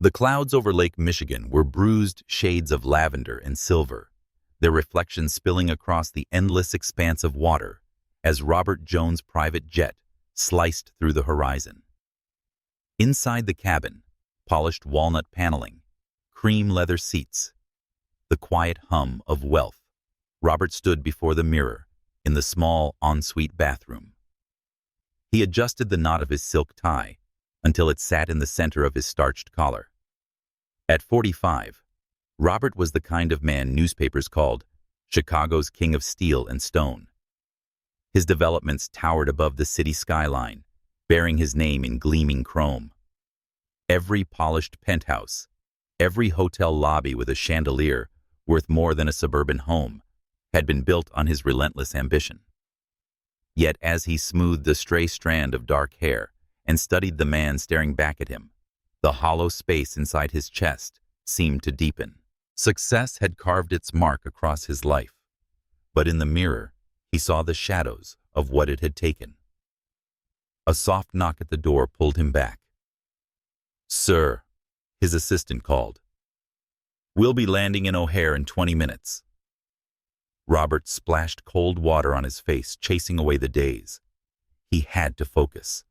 The clouds over Lake Michigan were bruised shades of lavender and silver, their reflections spilling across the endless expanse of water as Robert Jones' private jet sliced through the horizon. Inside the cabin, polished walnut paneling, cream leather seats, the quiet hum of wealth, Robert stood before the mirror in the small ensuite bathroom. He adjusted the knot of his silk tie until it sat in the center of his starched collar. At 45, Robert was the kind of man newspapers called Chicago's King of Steel and Stone. His developments towered above the city skyline, bearing his name in gleaming chrome. Every polished penthouse, every hotel lobby with a chandelier worth more than a suburban home, had been built on his relentless ambition. Yet as he smoothed the stray strand of dark hair and studied the man staring back at him, the hollow space inside his chest seemed to deepen. Success had carved its mark across his life, but in the mirror, he saw the shadows of what it had taken. A soft knock at the door pulled him back. "Sir," his assistant called. "We'll be landing in O'Hare in 20 minutes. Robert splashed cold water on his face, chasing away the daze. He had to focus.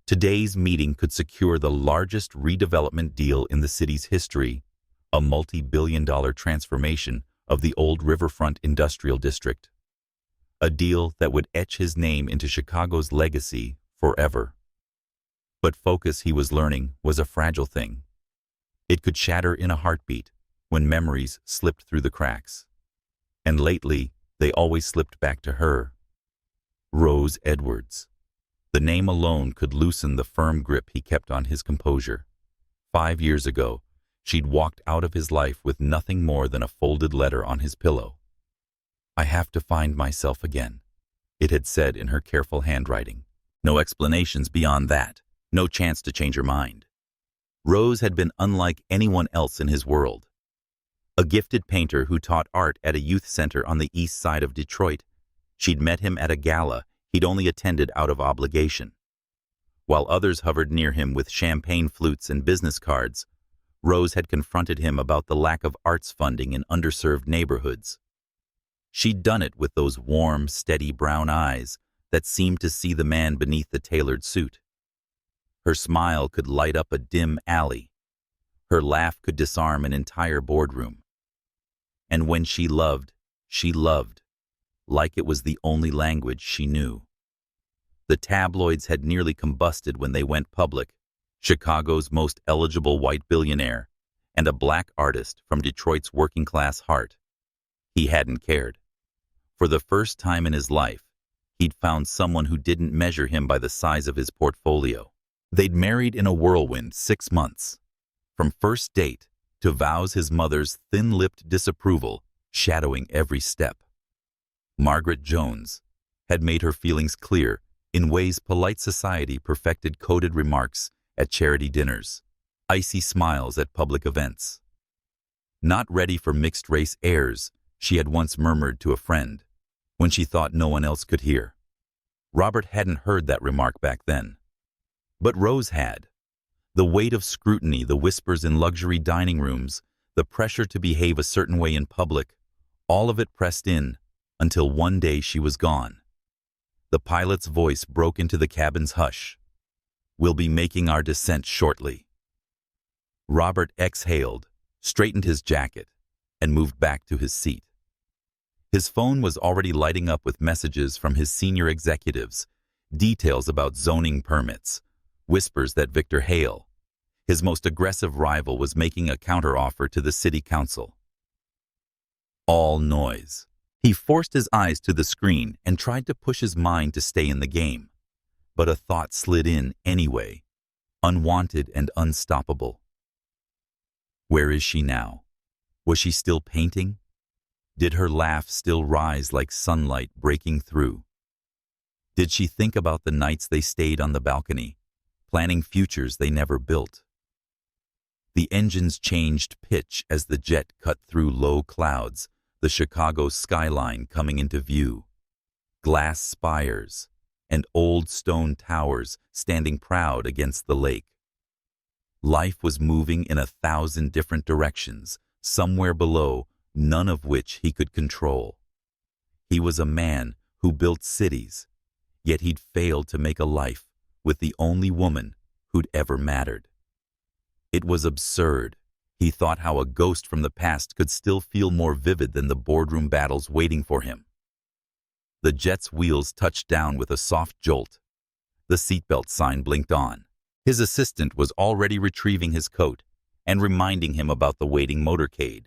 Today's meeting could secure the largest redevelopment deal in the city's history, a multi-billion-dollar transformation of the old riverfront industrial district. A deal that would etch his name into Chicago's legacy forever. But focus, he was learning, was a fragile thing. It could shatter in a heartbeat when memories slipped through the cracks. And lately, they always slipped back to her. Rose Edwards. The name alone could loosen the firm grip he kept on his composure. 5 years ago, she'd walked out of his life with nothing more than a folded letter on his pillow. "I have to find myself again," it had said in her careful handwriting. No explanations beyond that, no chance to change her mind. Rose had been unlike anyone else in his world. A gifted painter who taught art at a youth center on the east side of Detroit, she'd met him at a gala he'd only attended out of obligation. While others hovered near him with champagne flutes and business cards, Rose had confronted him about the lack of arts funding in underserved neighborhoods. She'd done it with those warm, steady brown eyes that seemed to see the man beneath the tailored suit. Her smile could light up a dim alley. Her laugh could disarm an entire boardroom. And when she loved, like it was the only language she knew. The tabloids had nearly combusted when they went public. Chicago's most eligible white billionaire, and a black artist from Detroit's working-class heart. He hadn't cared. For the first time in his life, he'd found someone who didn't measure him by the size of his portfolio. They'd married in a whirlwind 6 months. From first date to vows, his mother's thin-lipped disapproval shadowing every step. Margaret Jones had made her feelings clear in ways polite society perfected coded remarks at charity dinners, icy smiles at public events. Not ready for mixed-race airs, she had once murmured to a friend, when she thought no one else could hear. Robert hadn't heard that remark back then. But Rose had. The weight of scrutiny, the whispers in luxury dining rooms, the pressure to behave a certain way in public, all of it pressed in until one day she was gone. The pilot's voice broke into the cabin's hush. "We'll be making our descent shortly." Robert exhaled, straightened his jacket, and moved back to his seat. His phone was already lighting up with messages from his senior executives, details about zoning permits, whispers that Victor Hale, his most aggressive rival, was making a counteroffer to the city council. All noise. He forced his eyes to the screen and tried to push his mind to stay in the game. But a thought slid in anyway, unwanted and unstoppable. Where is she now? Was she still painting? Did her laugh still rise like sunlight breaking through? Did she think about the nights they stayed on the balcony, planning futures they never built? The engines changed pitch as the jet cut through low clouds, the Chicago skyline coming into view. Glass spires and old stone towers standing proud against the lake. Life was moving in 1,000 different directions, somewhere below, none of which he could control. He was a man who built cities, yet he'd failed to make a life with the only woman who'd ever mattered. It was absurd. He thought how a ghost from the past could still feel more vivid than the boardroom battles waiting for him. The jet's wheels touched down with a soft jolt. The seatbelt sign blinked on. His assistant was already retrieving his coat and reminding him about the waiting motorcade.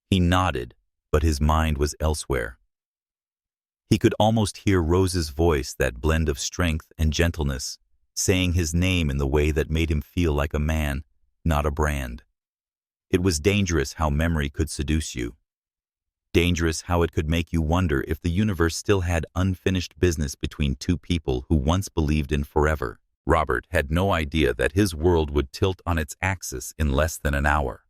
He nodded, but his mind was elsewhere. He could almost hear Rose's voice, that blend of strength and gentleness, saying his name in the way that made him feel like a man, not a brand. It was dangerous how memory could seduce you. Dangerous how it could make you wonder if the universe still had unfinished business between two people who once believed in forever. Robert had no idea that his world would tilt on its axis in less than an hour.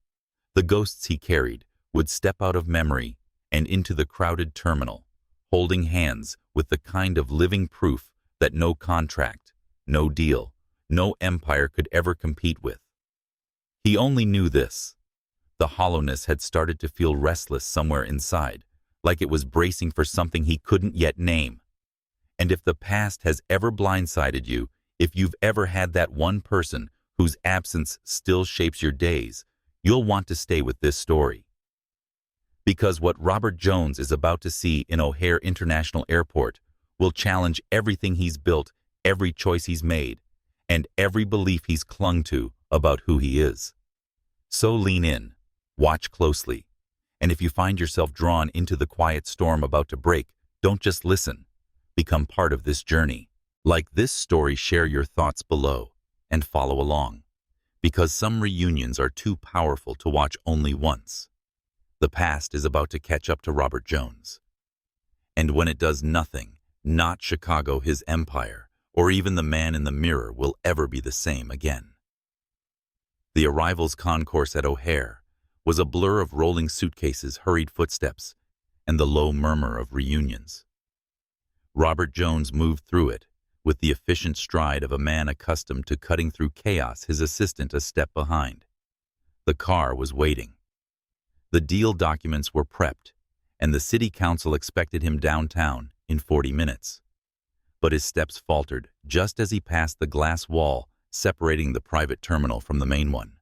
The ghosts he carried would step out of memory and into the crowded terminal, holding hands with the kind of living proof that no contract, no deal, no empire could ever compete with. He only knew this. The hollowness had started to feel restless somewhere inside, like it was bracing for something he couldn't yet name. And if the past has ever blindsided you, if you've ever had that one person whose absence still shapes your days, you'll want to stay with this story. Because what Robert Jones is about to see in O'Hare International Airport will challenge everything he's built, every choice he's made, and every belief he's clung to about who he is. So lean in, watch closely, and if you find yourself drawn into the quiet storm about to break, don't just listen. Become part of this journey. Like this story, share your thoughts below and follow along, because some reunions are too powerful to watch only once. The past is about to catch up to Robert Jones. And when it does, nothing, not Chicago, his empire, or even the man in the mirror will ever be the same again. The arrivals concourse at O'Hare was a blur of rolling suitcases, hurried footsteps, and the low murmur of reunions. Robert Jones moved through it with the efficient stride of a man accustomed to cutting through chaos, his assistant a step behind. The car was waiting. The deal documents were prepped, and the city council expected him downtown in 40 minutes. But his steps faltered just as he passed the glass wall separating the private terminal from the main one.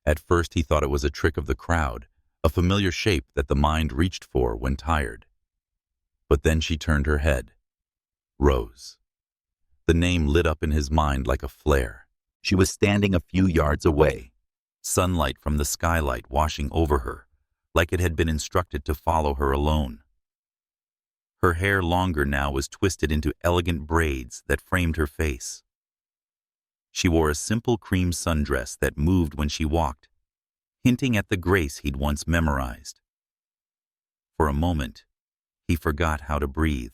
At first he thought it was a trick of the crowd, a familiar shape that the mind reached for when tired. But then she turned her head. Rose. The name lit up in his mind like a flare. She was standing a few yards away, sunlight from the skylight washing over her, like it had been instructed to follow her alone. Her hair, longer now, was twisted into elegant braids that framed her face. She wore a simple cream sundress that moved when she walked, hinting at the grace he'd once memorized. For a moment, he forgot how to breathe.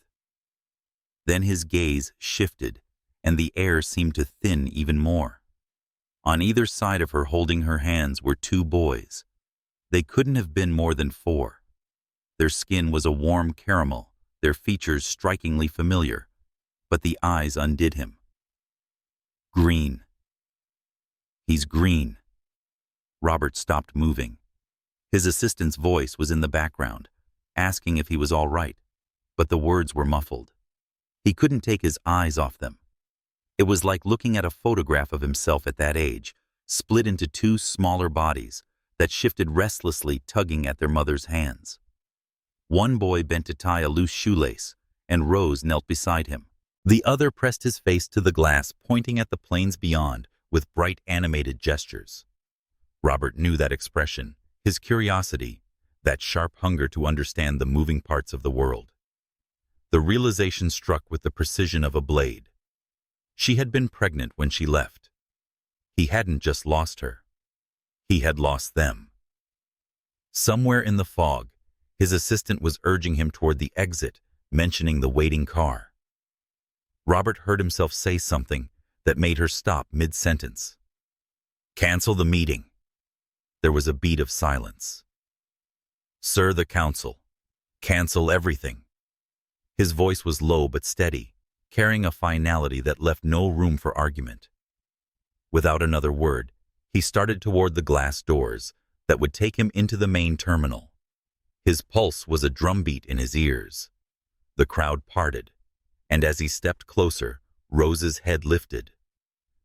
Then his gaze shifted, and the air seemed to thin even more. On either side of her, holding her hands, were two boys. They couldn't have been more than 4. Their skin was a warm caramel, their features strikingly familiar, but the eyes undid him. Green. He's green. Robert stopped moving. His assistant's voice was in the background, asking if he was all right, but the words were muffled. He couldn't take his eyes off them. It was like looking at a photograph of himself at that age, split into 2 smaller bodies that shifted restlessly, tugging at their mother's hands. One boy bent to tie a loose shoelace, and Rose knelt beside him. The other pressed his face to the glass, pointing at the plains beyond with bright, animated gestures. Robert knew that expression, his curiosity, that sharp hunger to understand the moving parts of the world. The realization struck with the precision of a blade. She had been pregnant when she left. He hadn't just lost her. He had lost them. Somewhere in the fog, his assistant was urging him toward the exit, mentioning the waiting car. Robert heard himself say something that made her stop mid-sentence. "Cancel the meeting." There was a beat of silence. "Sir, the council. Cancel everything." His voice was low but steady, carrying a finality that left no room for argument. Without another word, He started toward the glass doors that would take him into the main terminal. His pulse was a drumbeat in his ears. The crowd parted, and as he stepped closer, Rose's head lifted.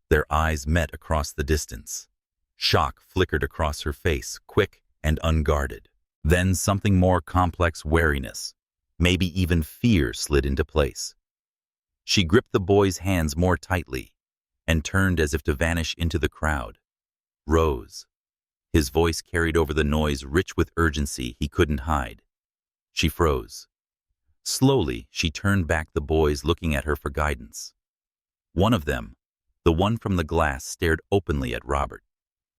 Their eyes met across the distance. Shock flickered across her face, quick and unguarded. Then something more complex, wariness, maybe even fear, slid into place. She gripped the boy's hands more tightly and turned as if to vanish into the crowd. Rose. His voice carried over the noise, rich with urgency he couldn't hide. She froze. Slowly, she turned back, the boys looking at her for guidance. One of them, the one from the glass, stared openly at Robert,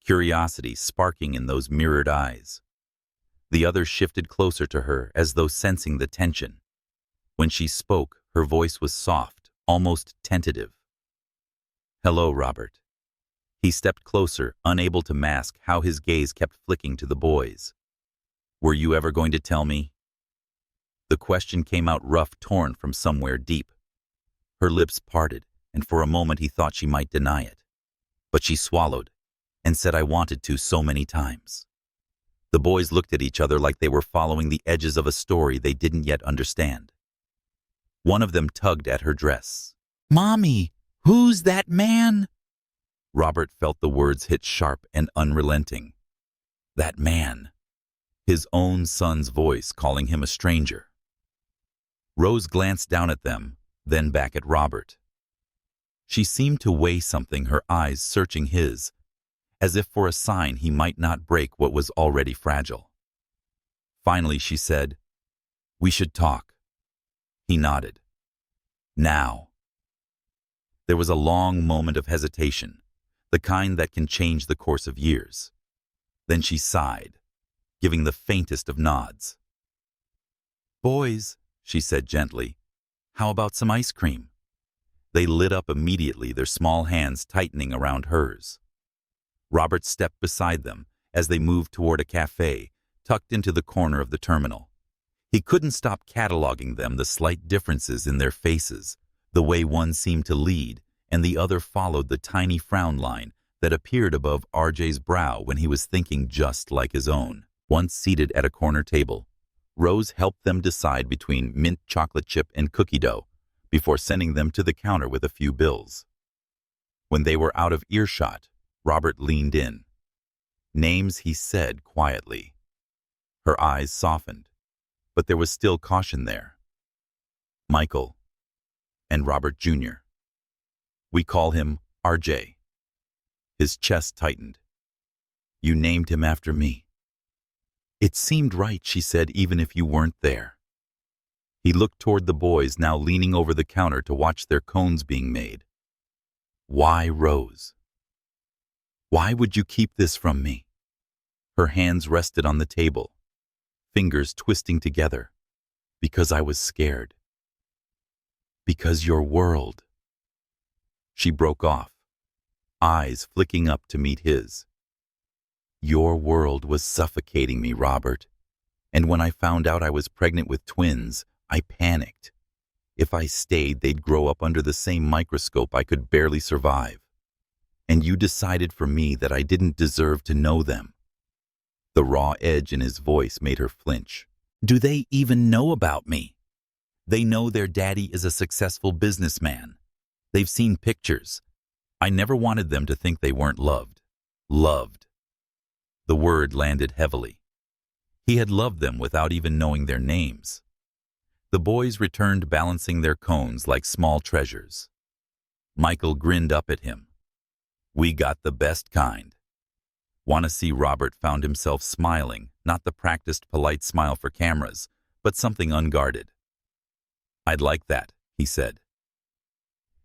curiosity sparking in those mirrored eyes. The other shifted closer to her as though sensing the tension. When she spoke, her voice was soft, almost tentative. "Hello, Robert." He stepped closer, unable to mask how his gaze kept flicking to the boys. "Were you ever going to tell me?" The question came out rough, torn from somewhere deep. Her lips parted, and for a moment he thought she might deny it. But she swallowed and said, "I wanted to so many times." The boys looked at each other like they were following the edges of a story they didn't yet understand. One of them tugged at her dress. "Mommy, who's that man?" Robert felt the words hit sharp and unrelenting. That man. His own son's voice calling him a stranger. Rose glanced down at them, then back at Robert. She seemed to weigh something, her eyes searching his, as if for a sign he might not break what was already fragile. Finally, she said, "We should talk." He nodded. "Now." There was a long moment of hesitation, the kind that can change the course of years. Then she sighed, giving the faintest of nods. "Boys," she said gently, "how about some ice cream?" They lit up immediately, their small hands tightening around hers. Robert stepped beside them as they moved toward a cafe tucked into the corner of the terminal. He couldn't stop cataloging them, the slight differences in their faces, the way one seemed to lead and the other followed the tiny frown line that appeared above RJ's brow when he was thinking just like his own. Once seated at a corner table, Rose helped them decide between mint chocolate chip and cookie dough before sending them to the counter with a few bills. When they were out of earshot, Robert leaned in. "Names," he said quietly. Her eyes softened, but there was still caution there. "Michael and Robert Jr. We call him RJ." His chest tightened. "You named him after me." "It seemed right," she said, "even if you weren't there." He looked toward the boys, now leaning over the counter to watch their cones being made. "Why, Rose? Why would you keep this from me?" Her hands rested on the table, fingers twisting together. "Because I was scared. Because your world." She broke off, eyes flicking up to meet his. "Your world was suffocating me, Robert. And when I found out I was pregnant with twins, I panicked. If I stayed, they'd grow up under the same microscope I could barely survive. And you decided for me that I didn't deserve to know them." The raw edge in his voice made her flinch. "Do they even know about me? They know their daddy is a successful businessman. They've seen pictures. I never wanted them to think they weren't loved." Loved. The word landed heavily. He had loved them without even knowing their names. The boys returned, balancing their cones like small treasures. Michael grinned up at him. "We got the best kind." Want to see Robert found himself smiling, not the practiced polite smile for cameras, but something unguarded. "I'd like that," he said.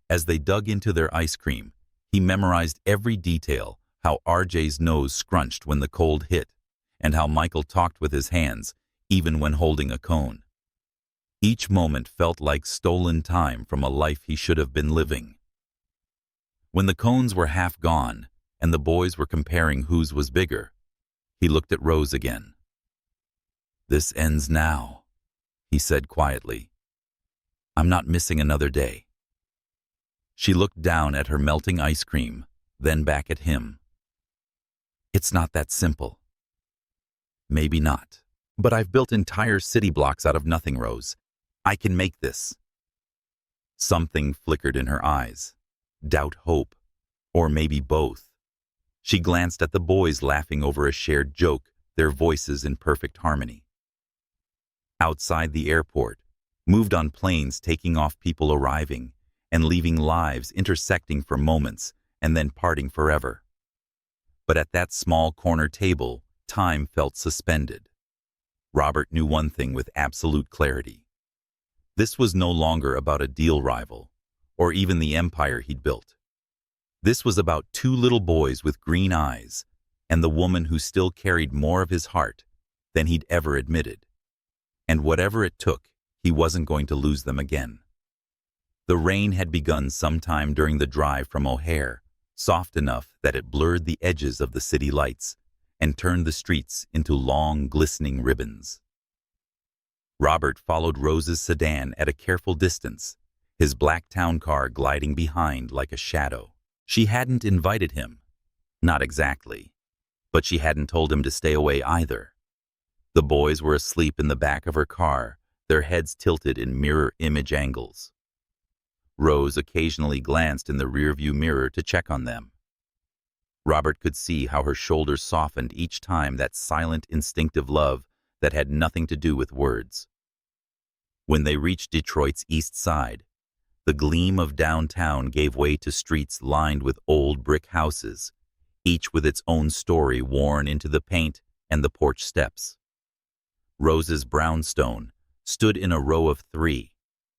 As they dug into their ice cream, he memorized every detail, how RJ's nose scrunched when the cold hit, and how Michael talked with his hands, even when holding a cone. Each moment felt like stolen time from a life he should have been living. When the cones were half gone, and the boys were comparing whose was bigger, he looked at Rose again. "This ends now," he said quietly. "I'm not missing another day." She looked down at her melting ice cream, then back at him. It's not that simple. Maybe not. But I've built entire city blocks out of nothing, Rose. I can make this. Something flickered in her eyes. Doubt, hope, or maybe both. She glanced at the boys laughing over a shared joke, their voices in perfect harmony. Outside the airport, moved on planes taking off, people arriving and leaving, lives intersecting for moments and then parting forever. But at that small corner table, time felt suspended. Robert knew one thing with absolute clarity. This was no longer about a deal rival, or even the empire he'd built. This was about two little boys with green eyes, and the woman who still carried more of his heart than he'd ever admitted. And whatever it took, he wasn't going to lose them again. The rain had begun sometime during the drive from O'Hare, soft enough that it blurred the edges of the city lights and turned the streets into long, glistening ribbons. Robert followed Rose's sedan at a careful distance, his black town car gliding behind like a shadow. She hadn't invited him. Not exactly. But she hadn't told him to stay away either. The boys were asleep in the back of her car, their heads tilted in mirror image angles. Rose occasionally glanced in the rearview mirror to check on them. Robert could see how her shoulders softened each time, that silent, instinctive love that had nothing to do with words. When they reached Detroit's east side, the gleam of downtown gave way to streets lined with old brick houses, each with its own story worn into the paint and the porch steps. Rose's brownstone stood in a row of 3,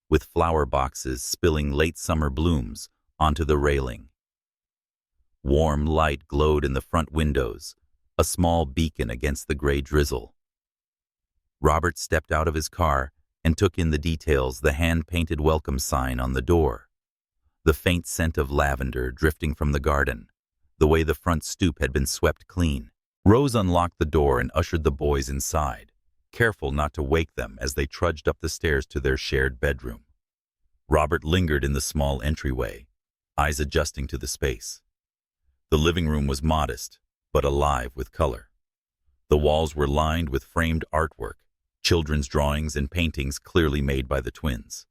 with flower boxes spilling late summer blooms onto the railing. Warm light glowed in the front windows, a small beacon against the gray drizzle. Robert stepped out of his car and took in the details, the hand-painted welcome sign on the door, the faint scent of lavender drifting from the garden, the way the front stoop had been swept clean. Rose unlocked the door and ushered the boys inside, careful not to wake them as they trudged up the stairs to their shared bedroom. Robert lingered in the small entryway, eyes adjusting to the space. The living room was modest, but alive with color. The walls were lined with framed artwork, children's drawings and paintings clearly made by the twins.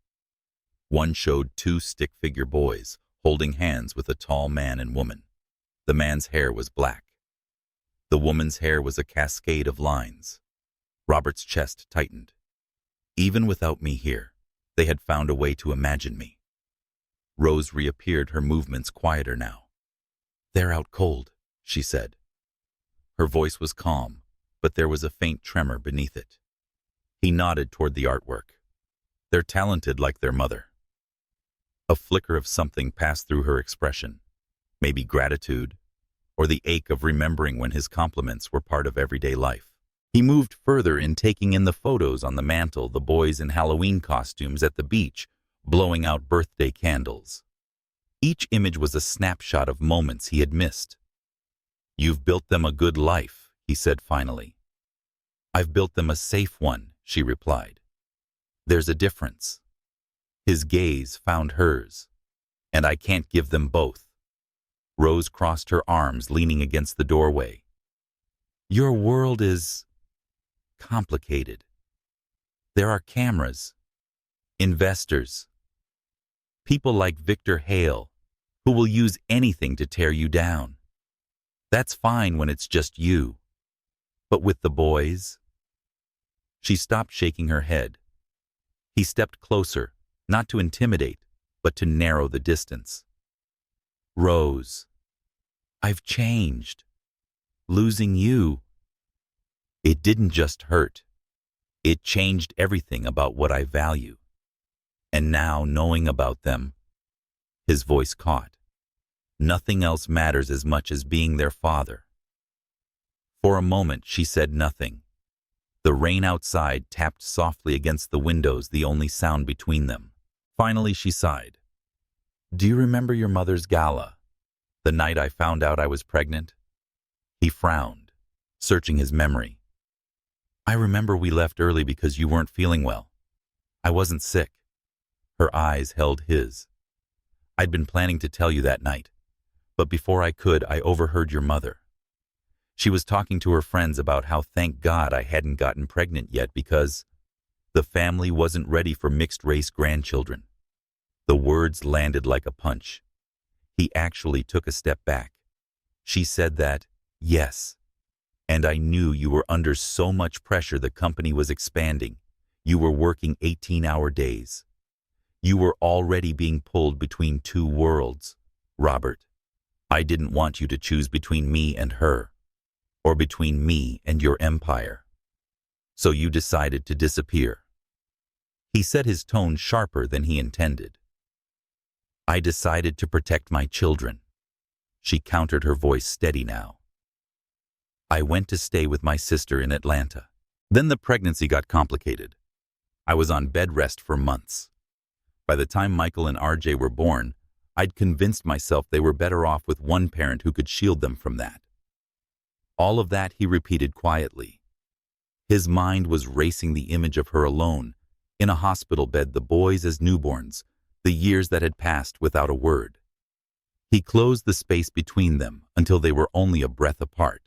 One showed 2 stick-figure boys holding hands with a tall man and woman. The man's hair was black. The woman's hair was a cascade of lines. Robert's chest tightened. Even without me here, they had found a way to imagine me. Rose reappeared, her movements quieter now. "They're out cold," she said. Her voice was calm, but there was a faint tremor beneath it. He nodded toward the artwork. "They're talented like their mother." A flicker of something passed through her expression, maybe gratitude, or the ache of remembering when his compliments were part of everyday life. He moved further in, taking in the photos on the mantel, the boys in Halloween costumes at the beach, blowing out birthday candles. Each image was a snapshot of moments he had missed. "You've built them a good life," he said finally. "I've built them a safe one," she replied. "There's a difference." His gaze found hers. "And I can't give them both." Rose crossed her arms, leaning against the doorway. "Your world is complicated. There are cameras, investors, people like Victor Hale, who will use anything to tear you down. That's fine when it's just you. But with the boys?" She stopped shaking her head. He stepped closer, not to intimidate, but to narrow the distance. "Rose, I've changed. Losing you, it didn't just hurt. It changed everything about what I value. And now, knowing about them," his voice caught, "nothing else matters as much as being their father." For a moment she said nothing. The rain outside tapped softly against the windows, the only sound between them. Finally she sighed. "Do you remember your mother's gala, the night I found out I was pregnant?" He frowned, searching his memory. "I remember we left early because you weren't feeling well. I wasn't sick." Her eyes held his. "I'd been planning to tell you that night, but before I could, I overheard your mother. She was talking to her friends about how thank God I hadn't gotten pregnant yet because the family wasn't ready for mixed-race grandchildren. The words landed like a punch. He actually took a step back. She said that, yes. And I knew you were under so much pressure the company was expanding. You were working 18-hour days. You were already being pulled between two worlds. Robert, I didn't want you to choose between me and her, or between me and your empire. So you decided to disappear. He said his tone sharper than he intended. I decided to protect my children. She countered, her voice steady now. I went to stay with my sister in Atlanta. Then the pregnancy got complicated. I was on bed rest for months. By the time Michael and RJ were born, I'd convinced myself they were better off with one parent who could shield them from that. All of that he repeated quietly. His mind was racing the image of her alone, in a hospital bed, the boys as newborns, the years that had passed without a word. He closed the space between them until they were only a breath apart.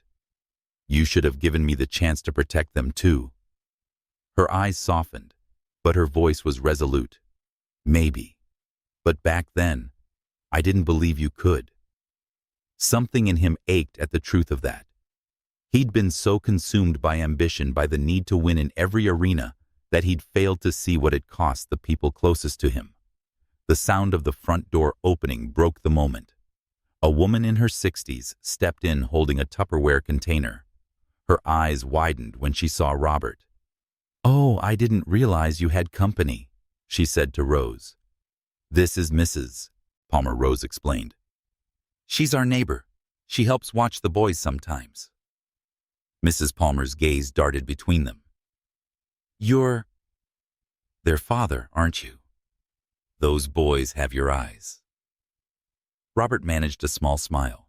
You should have given me the chance to protect them too. Her eyes softened, but her voice was resolute. Maybe. But back then, I didn't believe you could. Something in him ached at the truth of that. He'd been so consumed by ambition, by the need to win in every arena, that he'd failed to see what it cost the people closest to him. The sound of the front door opening broke the moment. A woman in her 60s stepped in holding a Tupperware container. Her eyes widened when she saw Robert. "Oh, I didn't realize you had company," she said to Rose. "This is Mrs. Palmer," Rose explained. "She's our neighbor. She helps watch the boys sometimes." Mrs. Palmer's gaze darted between them. "You're their father, aren't you? Those boys have your eyes." Robert managed a small smile.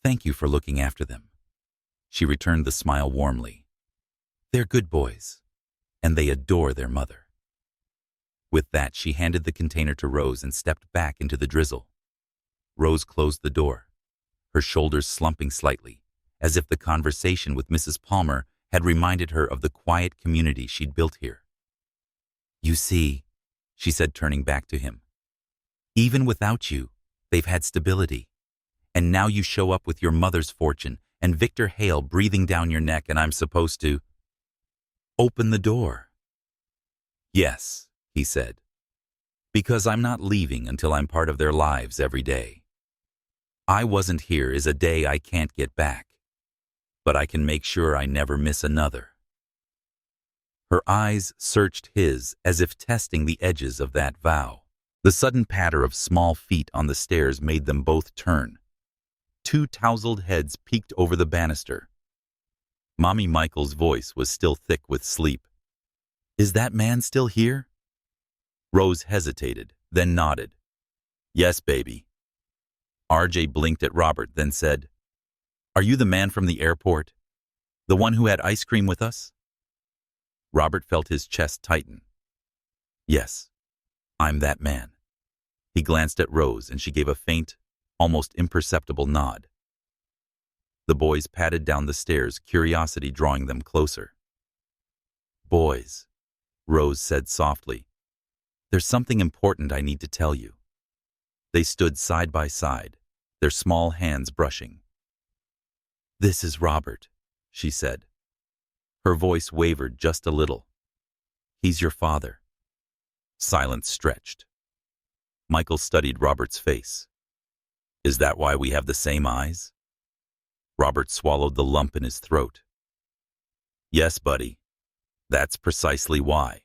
"Thank you for looking after them." She returned the smile warmly. "They're good boys, and they adore their mother." With that, she handed the container to Rose and stepped back into the drizzle. Rose closed the door, her shoulders slumping slightly, as if the conversation with Mrs. Palmer had reminded her of the quiet community she'd built here. "You see," she said, turning back to him, "even without you, they've had stability. And now you show up with your mother's fortune and Victor Hale breathing down your neck, and I'm supposed to open the door." "Yes," he said, "because I'm not leaving until I'm part of their lives every day. I wasn't here is a day I can't get back, but I can make sure I never miss another." Her eyes searched his as if testing the edges of that vow. The sudden patter of small feet on the stairs made them both turn. Two tousled heads peeked over the banister. Mommy Michael's voice was still thick with sleep. "Is that man still here?" Rose hesitated, then nodded. "Yes, baby." RJ blinked at Robert, then said, "Are you the man from the airport? The one who had ice cream with us?" Robert felt his chest tighten. "Yes, I'm that man." He glanced at Rose, and she gave a faint, almost imperceptible nod. The boys padded down the stairs, curiosity drawing them closer. "Boys," Rose said softly, "there's something important I need to tell you." They stood side by side, their small hands brushing. "This is Robert," she said. Her voice wavered just a little. "He's your father." Silence stretched. Michael studied Robert's face. "Is that why we have the same eyes?" Robert swallowed the lump in his throat. "Yes, buddy. That's precisely why."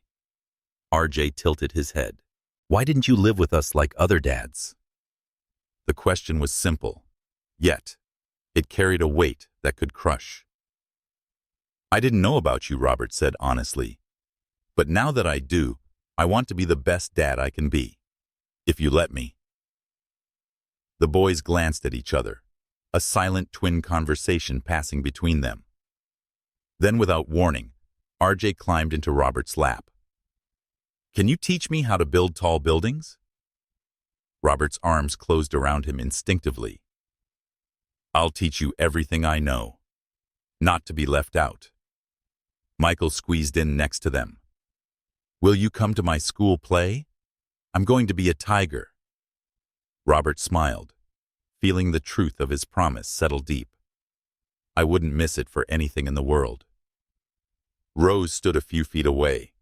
RJ tilted his head. "Why didn't you live with us like other dads?" The question was simple, yet it carried a weight that could crush. "I didn't know about you," Robert said honestly. "But now that I do, I want to be the best dad I can be, if you let me." The boys glanced at each other, a silent twin conversation passing between them. Then, without warning, RJ climbed into Robert's lap. "Can you teach me how to build tall buildings?" Robert's arms closed around him instinctively. "I'll teach you everything I know," not to be left out. Michael squeezed in next to them. Will you come to my school play? I'm going to be a tiger. Robert smiled, feeling the truth of his promise settle deep. I wouldn't miss it for anything in the world. Rose stood a few feet away,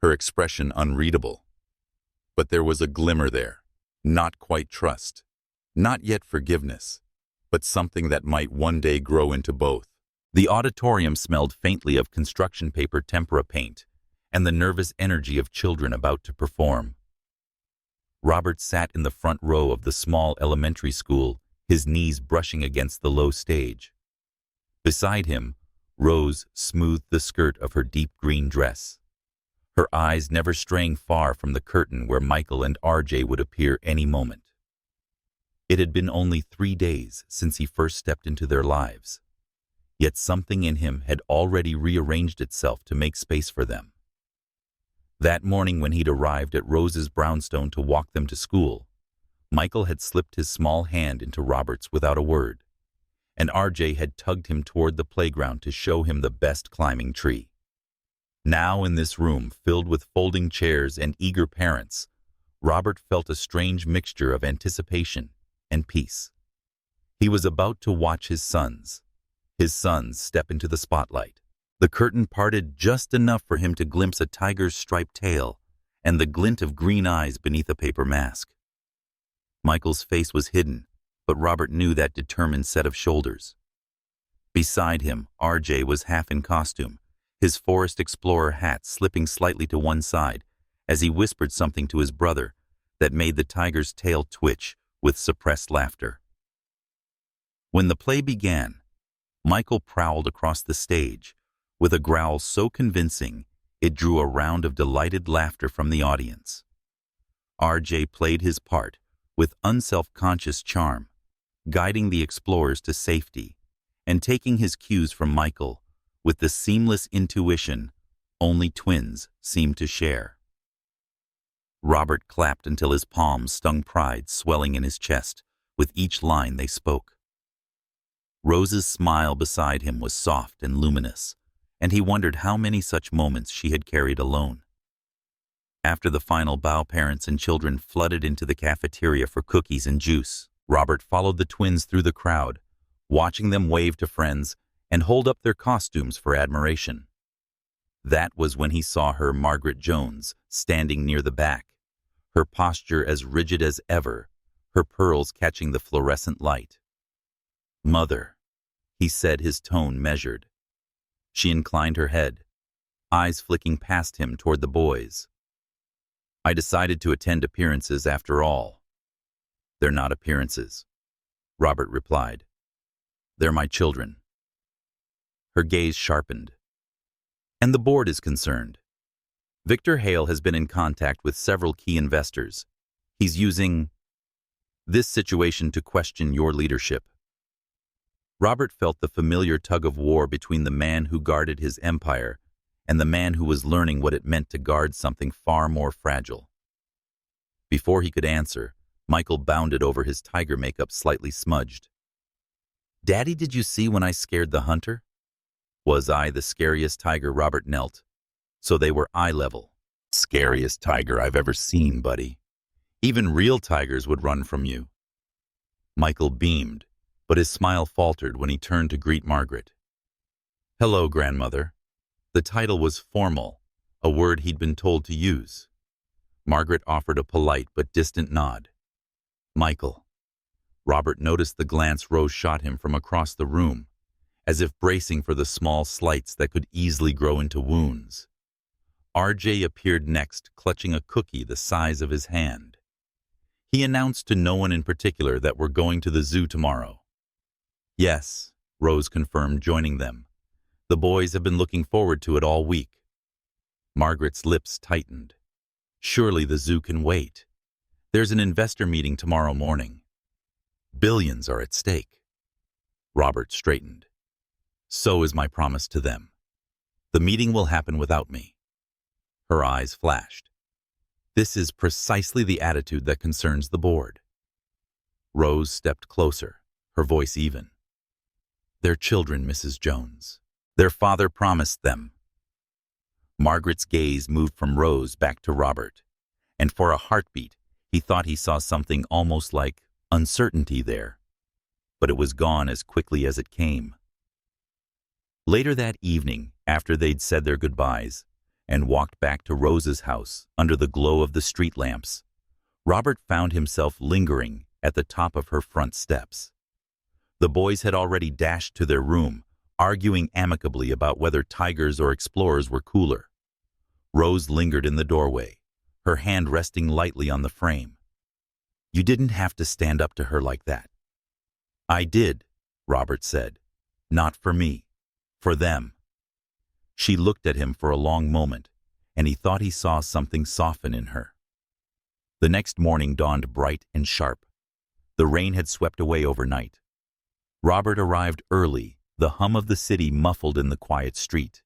her expression unreadable. But there was a glimmer there, not quite trust, not yet forgiveness, but something that might one day grow into both. The auditorium smelled faintly of construction paper tempera paint and the nervous energy of children about to perform. Robert sat in the front row of the small elementary school, his knees brushing against the low stage. Beside him, Rose smoothed the skirt of her deep green dress, her eyes never straying far from the curtain where Michael and RJ would appear any moment. It had been only 3 days since he first stepped into their lives, yet something in him had already rearranged itself to make space for them. That morning when he'd arrived at Rose's brownstone to walk them to school, Michael had slipped his small hand into Robert's without a word, and RJ had tugged him toward the playground to show him the best climbing tree. Now in this room filled with folding chairs and eager parents, Robert felt a strange mixture of anticipation and peace. He was about to watch his sons step into the spotlight. The curtain parted just enough for him to glimpse a tiger's striped tail and the glint of green eyes beneath a paper mask. Michael's face was hidden, but Robert knew that determined set of shoulders. Beside him, RJ was half in costume, his forest explorer hat slipping slightly to one side as he whispered something to his brother that made the tiger's tail twitch with suppressed laughter. When the play began, Michael prowled across the stage with a growl so convincing it drew a round of delighted laughter from the audience. RJ played his part with unself-conscious charm, guiding the explorers to safety and taking his cues from Michael with the seamless intuition only twins seemed to share. Robert clapped until his palms stung pride swelling in his chest with each line they spoke. Rose's smile beside him was soft and luminous, and he wondered how many such moments she had carried alone. After the final bow, parents and children flooded into the cafeteria for cookies and juice. Robert followed the twins through the crowd, watching them wave to friends and hold up their costumes for admiration. That was when he saw her, Margaret Jones, standing near the back, her posture as rigid as ever, her pearls catching the fluorescent light. "Mother," he said, his tone measured. She inclined her head, eyes flicking past him toward the boys. "I decided to attend appearances after all." "They're not appearances," Robert replied. "They're my children." Her gaze sharpened. "And the board is concerned. Victor Hale has been in contact with several key investors. He's using this situation to question your leadership." Robert felt the familiar tug-of-war between the man who guarded his empire and the man who was learning what it meant to guard something far more fragile. Before he could answer, Michael bounded over, his tiger makeup slightly smudged. "Daddy, did you see when I scared the hunter?" "Was I the scariest tiger?" Robert knelt, so they were eye level. "Scariest tiger I've ever seen, buddy. Even real tigers would run from you." Michael beamed, but his smile faltered when he turned to greet Margaret. "Hello, grandmother." The title was formal, a word he'd been told to use. Margaret offered a polite but distant nod. "Michael." Robert noticed the glance Rose shot him from across the room, as if bracing for the small slights that could easily grow into wounds. RJ appeared next, clutching a cookie the size of his hand. He announced to no one in particular that we're going to the zoo tomorrow. "Yes," Rose confirmed, joining them. "The boys have been looking forward to it all week." Margaret's lips tightened. "Surely the zoo can wait. There's an investor meeting tomorrow morning. Billions are at stake." Robert straightened. "So is my promise to them. The meeting will happen without me." Her eyes flashed. "This is precisely the attitude that concerns the board." Rose stepped closer, her voice even. their children, Mrs. Jones. Their father promised them. Margaret's gaze moved from Rose back to Robert, and for a heartbeat, he thought he saw something almost like uncertainty there. But it was gone as quickly as it came. Later that evening, after they'd said their goodbyes and walked back to Rose's house under the glow of the street lamps, Robert found himself lingering at the top of her front steps. The boys had already dashed to their room, arguing amicably about whether tigers or explorers were cooler. Rose lingered in the doorway, her hand resting lightly on the frame. "You didn't have to stand up to her like that." "I did," Robert said. "Not for me. For them." She looked at him for a long moment, and he thought he saw something soften in her. The next morning dawned bright and sharp. The rain had swept away overnight. Robert arrived early, the hum of the city muffled in the quiet street.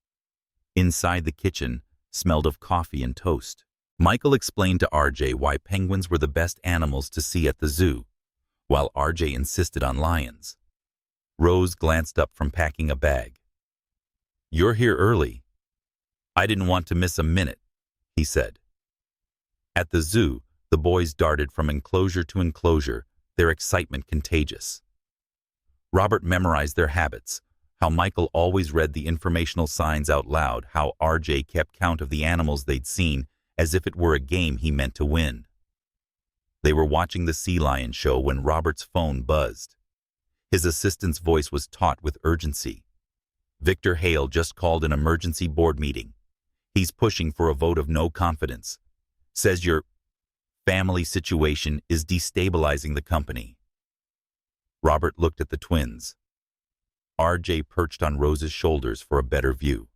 Inside the kitchen smelled of coffee and toast. Michael explained to RJ why penguins were the best animals to see at the zoo, while RJ insisted on lions. Rose glanced up from packing a bag. "You're here early." "I didn't want to miss a minute," he said. At the zoo, the boys darted from enclosure to enclosure, their excitement contagious. Robert memorized their habits, how Michael always read the informational signs out loud, how RJ kept count of the animals they'd seen as if it were a game he meant to win. They were watching the sea lion show when Robert's phone buzzed. His assistant's voice was taut with urgency. "Victor Hale just called an emergency board meeting. He's pushing for a vote of no confidence. Says your family situation is destabilizing the company." Robert looked at the twins. RJ perched on Rose's shoulders for a better view.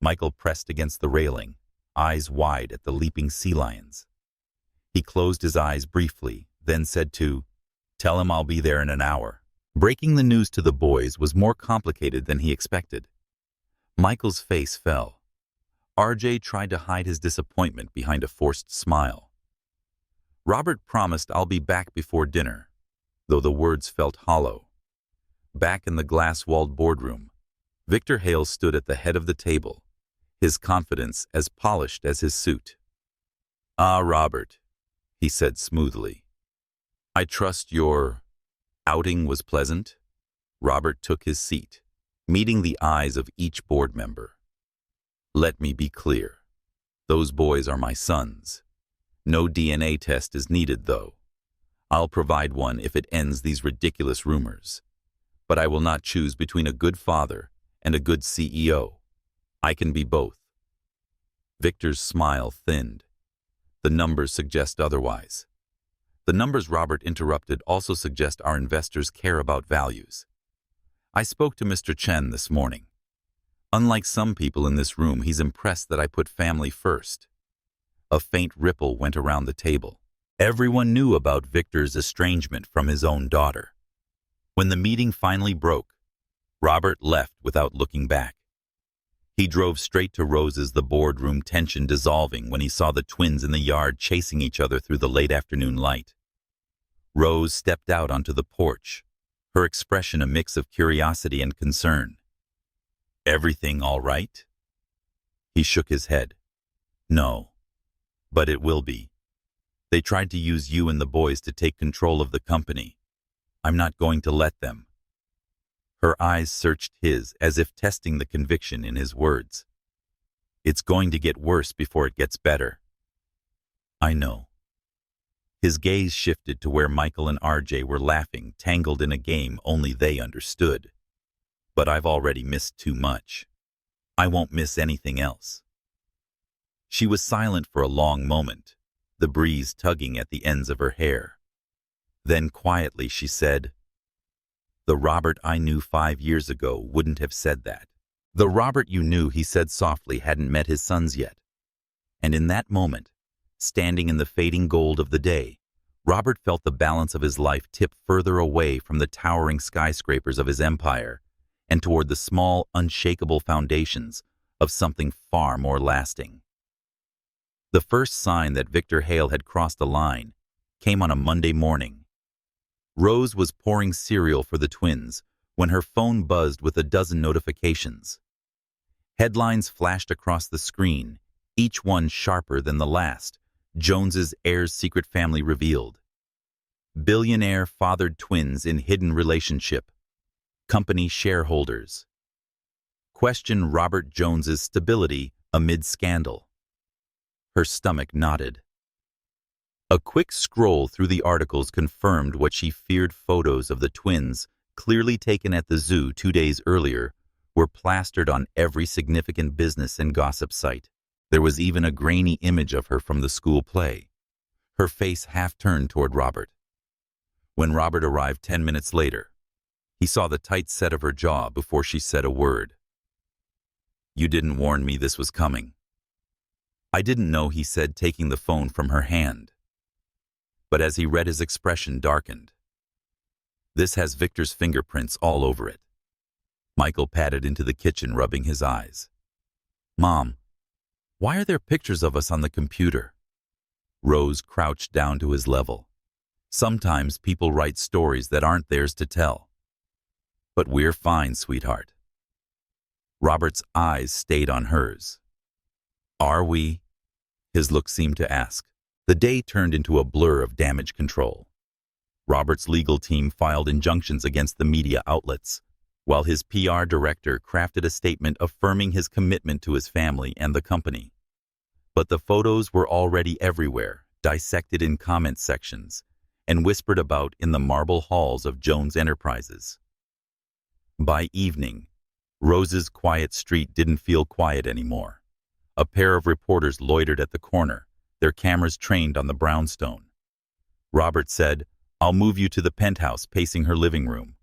Michael pressed against the railing, eyes wide at the leaping sea lions. He closed his eyes briefly, then said "Tell him I'll be there in an hour." Breaking the news to the boys was more complicated than he expected. Michael's face fell. RJ tried to hide his disappointment behind a forced smile. "Robert promised I'll be back before dinner," though the words felt hollow. Back in the glass-walled boardroom, Victor Hale stood at the head of the table, his confidence as polished as his suit. "Ah, Robert," he said smoothly. "I trust your outing was pleasant?" Robert took his seat, meeting the eyes of each board member. "Let me be clear. Those boys are my sons. No DNA test is needed, though. I'll provide one if it ends these ridiculous rumors. But I will not choose between a good father and a good CEO. I can be both." Victor's smile thinned. "The numbers suggest otherwise." "The numbers," Robert interrupted, "also suggest our investors care about values. I spoke to Mr. Chen this morning. Unlike some people in this room, he's impressed that I put family first." A faint ripple went around the table. Everyone knew about Victor's estrangement from his own daughter. When the meeting finally broke, Robert left without looking back. He drove straight to Rose's, the boardroom tension dissolving when he saw the twins in the yard chasing each other through the late afternoon light. Rose stepped out onto the porch, her expression a mix of curiosity and concern. "Everything all right?" He shook his head. "No, but it will be. They tried to use you and the boys to take control of the company. I'm not going to let them." Her eyes searched his as if testing the conviction in his words. "It's going to get worse before it gets better." "I know." His gaze shifted to where Michael and RJ were laughing, tangled in a game only they understood. "But I've already missed too much. I won't miss anything else." She was silent for a long moment, the breeze tugging at the ends of her hair. Then quietly she said, "The Robert I knew 5 years ago wouldn't have said that. The Robert you knew," he said softly, "hadn't met his sons yet." And in that moment, standing in the fading gold of the day, Robert felt the balance of his life tip further away from the towering skyscrapers of his empire and toward the small, unshakable foundations of something far more lasting. The first sign that Victor Hale had crossed a line came on a Monday morning. Rose was pouring cereal for the twins when her phone buzzed with a dozen notifications. Headlines flashed across the screen, each one sharper than the last. Jones's heir's secret family revealed. Billionaire fathered twins in hidden relationship. Company shareholders. Question Robert Jones's stability amid scandal. Her stomach knotted. A quick scroll through the articles confirmed what she feared. Photos of the twins, clearly taken at the zoo 2 days earlier, were plastered on every significant business and gossip site. There was even a grainy image of her from the school play, her face half turned toward Robert. When Robert arrived 10 minutes later, he saw the tight set of her jaw before she said a word. "You didn't warn me this was coming." "I didn't know," he said, taking the phone from her hand. But as he read, his expression darkened. "This has Victor's fingerprints all over it." Michael padded into the kitchen, rubbing his eyes. "Mom, why are there pictures of us on the computer?" Rose crouched down to his level. "Sometimes people write stories that aren't theirs to tell. But we're fine, sweetheart." Robert's eyes stayed on hers. "Are we?" his look seemed to ask. The day turned into a blur of damage control. Robert's legal team filed injunctions against the media outlets, while his PR director crafted a statement affirming his commitment to his family and the company. But the photos were already everywhere, dissected in comment sections, and whispered about in the marble halls of Jones Enterprises. By evening, Rose's quiet street didn't feel quiet anymore. A pair of reporters loitered at the corner, their cameras trained on the brownstone. Robert said, "I'll move you to the penthouse," pacing her living room.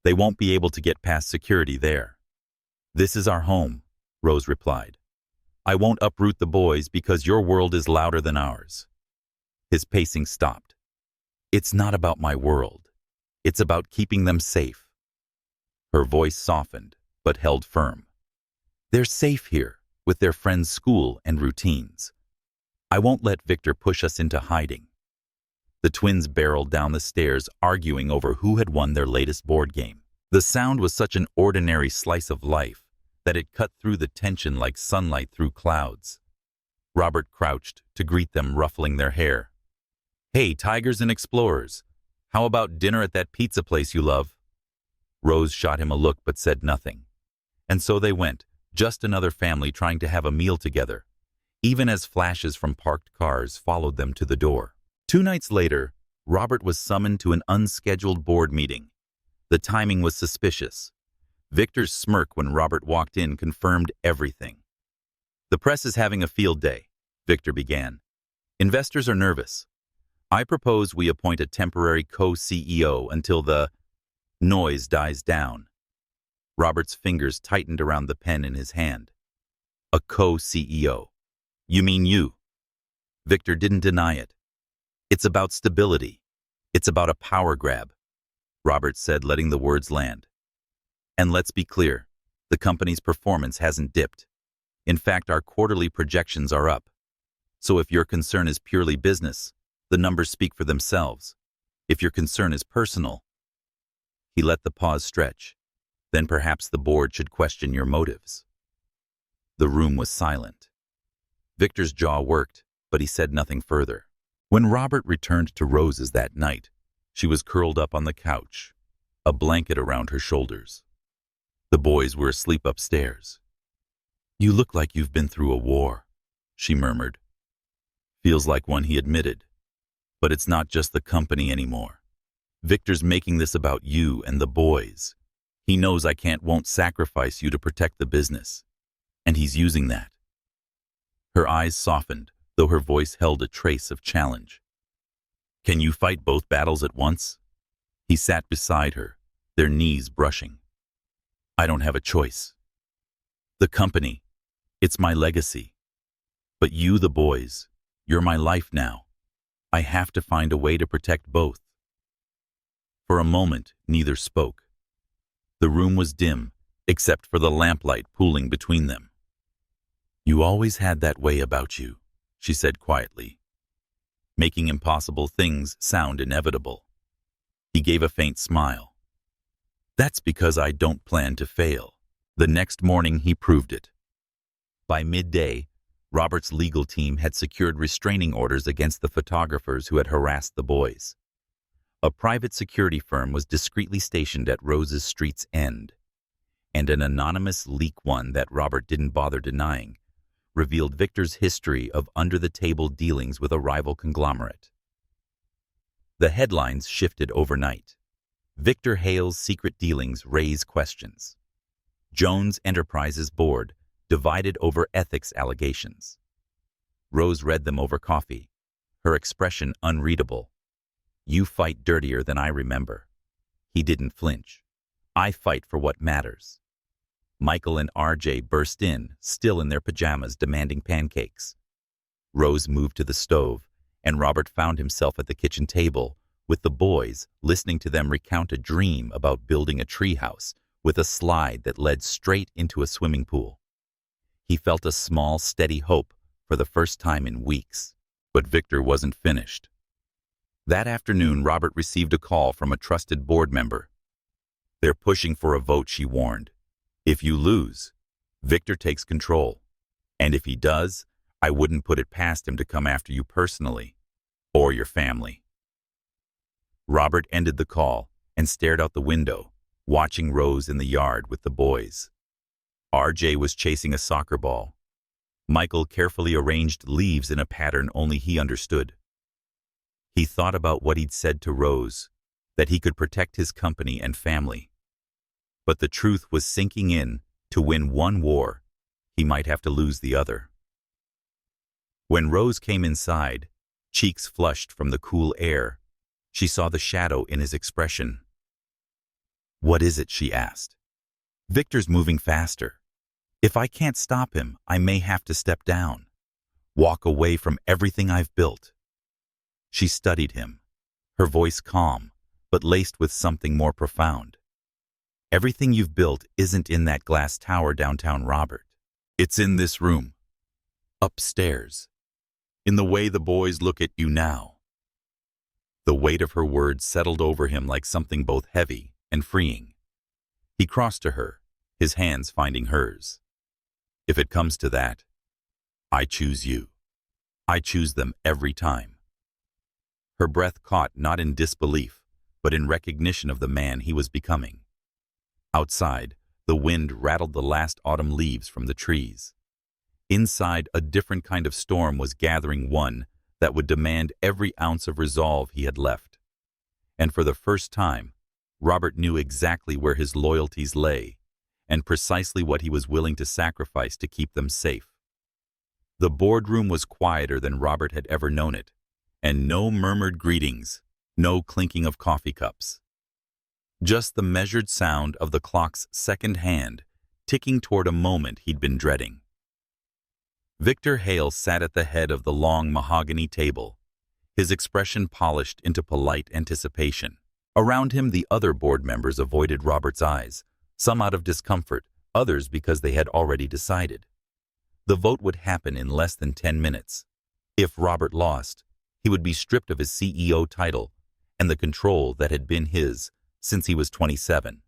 "They won't be able to get past security there." "This is our home," Rose replied. "I won't uproot the boys because your world is louder than ours." His pacing stopped. "It's not about my world. It's about keeping them safe." Her voice softened, but held firm. "They're safe here, with their friends' school and routines. I won't let Victor push us into hiding." The twins barreled down the stairs, arguing over who had won their latest board game. The sound was such an ordinary slice of life that it cut through the tension like sunlight through clouds. Robert crouched to greet them, ruffling their hair. "Hey, tigers and explorers, how about dinner at that pizza place you love?" Rose shot him a look but said nothing. And so they went, just another family trying to have a meal together, even as flashes from parked cars followed them to the door. 2 nights later, Robert was summoned to an unscheduled board meeting. The timing was suspicious. Victor's smirk when Robert walked in confirmed everything. "The press is having a field day," Victor began. "Investors are nervous. I propose we appoint a temporary co-CEO until the noise dies down." Robert's fingers tightened around the pen in his hand. "A co-CEO? You mean you?" Victor didn't deny it. "It's about stability. It's about a power grab," Robert said, letting the words land. "And let's be clear, the company's performance hasn't dipped. In fact, our quarterly projections are up. So if your concern is purely business, the numbers speak for themselves. If your concern is personal..." He let the pause stretch. "Then perhaps the board should question your motives." The room was silent. Victor's jaw worked, but he said nothing further. When Robert returned to Rose's that night, she was curled up on the couch, a blanket around her shoulders. The boys were asleep upstairs. "You look like you've been through a war," she murmured. "Feels like one," he admitted. "But it's not just the company anymore. Victor's making this about you and the boys. He knows I won't sacrifice you to protect the business. And he's using that." Her eyes softened, though her voice held a trace of challenge. "Can you fight both battles at once?" He sat beside her, their knees brushing. "I don't have a choice. The company, it's my legacy. But you, the boys, you're my life now. I have to find a way to protect both." For a moment, neither spoke. The room was dim, except for the lamplight pooling between them. "You always had that way about you," she said quietly, "making impossible things sound inevitable." He gave a faint smile. That's because I don't plan to fail. The next morning he proved it. By midday, Robert's legal team had secured restraining orders against the photographers who had harassed the boys. A private security firm was discreetly stationed at Rose's street's end, and an anonymous leak, one that Robert didn't bother denying, revealed Victor's history of under-the-table dealings with a rival conglomerate. The headlines shifted overnight. Victor Hale's secret dealings raise questions. Jones Enterprises board divided over ethics allegations. Rose read them over coffee, her expression unreadable. You fight dirtier than I remember. He didn't flinch. I fight for what matters. Michael and RJ burst in, still in their pajamas, demanding pancakes. Rose moved to the stove, and Robert found himself at the kitchen table, with the boys, listening to them recount a dream about building a treehouse with a slide that led straight into a swimming pool. He felt a small, steady hope for the first time in weeks. But Victor wasn't finished. That afternoon, Robert received a call from a trusted board member. They're pushing for a vote, she warned. If you lose, Victor takes control. And if he does, I wouldn't put it past him to come after you personally, or your family. Robert ended the call and stared out the window, watching Rose in the yard with the boys. RJ was chasing a soccer ball. Michael carefully arranged leaves in a pattern only he understood. He thought about what he'd said to Rose, that he could protect his company and family. But the truth was sinking in. To win one war, he might have to lose the other. When Rose came inside, cheeks flushed from the cool air, she saw the shadow in his expression. What is it? She asked. Victor's moving faster. If I can't stop him, I may have to step down, walk away from everything I've built. She studied him, her voice calm, but laced with something more profound. Everything you've built isn't in that glass tower downtown, Robert. It's in this room, upstairs, in the way the boys look at you now. The weight of her words settled over him like something both heavy and freeing. He crossed to her, his hands finding hers. If it comes to that, I choose you. I choose them every time. Her breath caught not in disbelief, but in recognition of the man he was becoming. Outside, the wind rattled the last autumn leaves from the trees. Inside, a different kind of storm was gathering, one that would demand every ounce of resolve he had left. And for the first time, Robert knew exactly where his loyalties lay, and precisely what he was willing to sacrifice to keep them safe. The boardroom was quieter than Robert had ever known it, and no murmured greetings, no clinking of coffee cups. Just the measured sound of the clock's second hand ticking toward a moment he'd been dreading. Victor Hale sat at the head of the long mahogany table, his expression polished into polite anticipation. Around him, the other board members avoided Robert's eyes, some out of discomfort, others because they had already decided. The vote would happen in less than 10 minutes. If Robert lost, he would be stripped of his CEO title and the control that had been his since he was 27.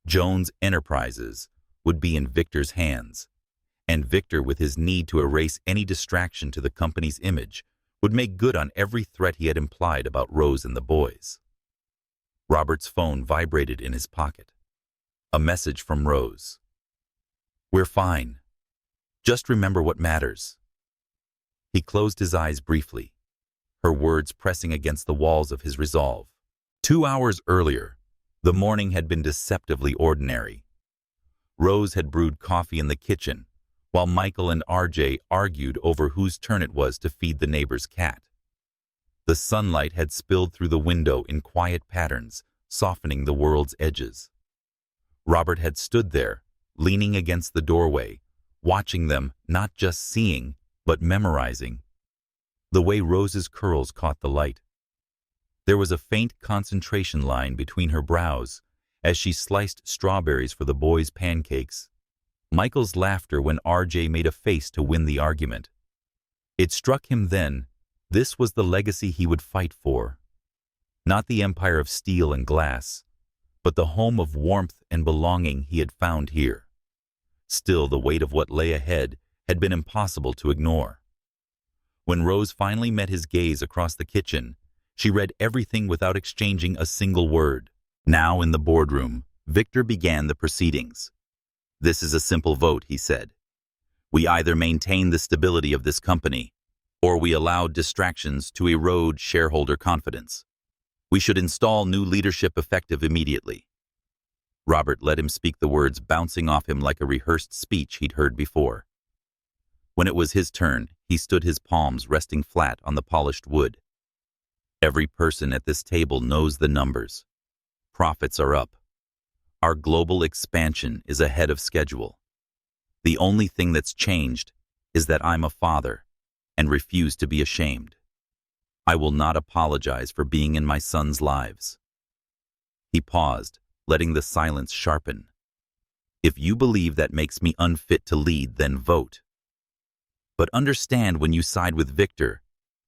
Jones Enterprises would be in Victor's hands, and Victor, with his need to erase any distraction to the company's image, would make good on every threat he had implied about Rose and the boys. Robert's phone vibrated in his pocket. A message from Rose. We're fine. Just remember what matters. He closed his eyes briefly, her words pressing against the walls of his resolve. 2 hours earlier, the morning had been deceptively ordinary. Rose had brewed coffee in the kitchen, while Michael and RJ argued over whose turn it was to feed the neighbor's cat. The sunlight had spilled through the window in quiet patterns, softening the world's edges. Robert had stood there, leaning against the doorway, watching them, not just seeing, but memorizing. The way Rose's curls caught the light. There was a faint concentration line between her brows as she sliced strawberries for the boys' pancakes. Michael's laughter when RJ made a face to win the argument. It struck him then, this was the legacy he would fight for. Not the empire of steel and glass, but the home of warmth and belonging he had found here. Still, the weight of what lay ahead had been impossible to ignore. When Rose finally met his gaze across the kitchen, she read everything without exchanging a single word. Now, in the boardroom, Victor began the proceedings. "This is a simple vote," he said. "We either maintain the stability of this company, or we allow distractions to erode shareholder confidence. We should install new leadership effective immediately." Robert let him speak, the words bouncing off him like a rehearsed speech he'd heard before. When it was his turn, he stood, his palms resting flat on the polished wood. "Every person at this table knows the numbers. Profits are up. Our global expansion is ahead of schedule. The only thing that's changed is that I'm a father and refuse to be ashamed. I will not apologize for being in my sons' lives." He paused, letting the silence sharpen. "If you believe that makes me unfit to lead, then vote. But understand, when you side with Victor,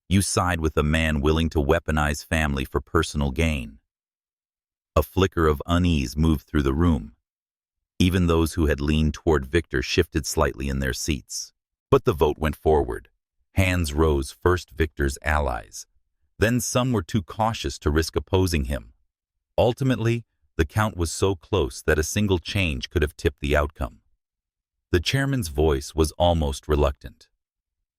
you side with a man willing to weaponize family for personal gain." A flicker of unease moved through the room. Even those who had leaned toward Victor shifted slightly in their seats. But the vote went forward. Hands rose, first Victor's allies. Then some were too cautious to risk opposing him. Ultimately, the count was so close that a single change could have tipped the outcome. The chairman's voice was almost reluctant.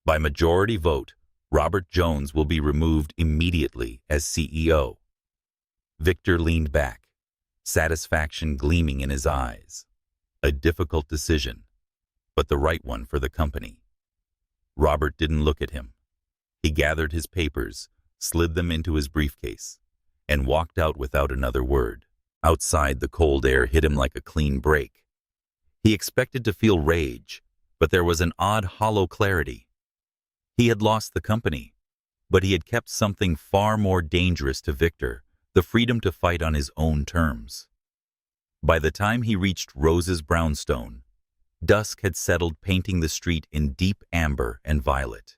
"By majority vote, Robert Jones will be removed immediately as CEO." Victor leaned back, satisfaction gleaming in his eyes. A difficult decision, but the right one for the company. Robert didn't look at him. He gathered his papers, slid them into his briefcase, and walked out without another word. Outside, the cold air hit him like a clean break. He expected to feel rage, but there was an odd, hollow clarity. He had lost the company, but he had kept something far more dangerous to Victor: the freedom to fight on his own terms. By the time he reached Rose's brownstone, dusk had settled, painting the street in deep amber and violet.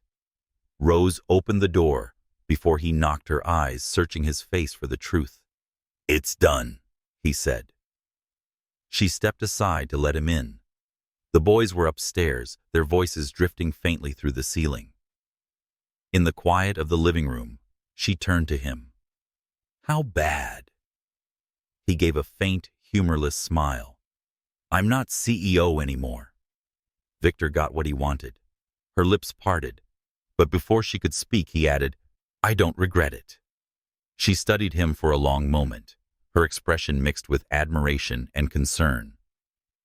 Rose opened the door before he knocked, her eyes searching his face for the truth. "It's done," he said. She stepped aside to let him in. The boys were upstairs, their voices drifting faintly through the ceiling. In the quiet of the living room, she turned to him. "How bad?" He gave a faint, humorless smile. "I'm not CEO anymore." Victor got what he wanted. Her lips parted, but before she could speak, he added, "I don't regret it." She studied him for a long moment, her expression mixed with admiration and concern.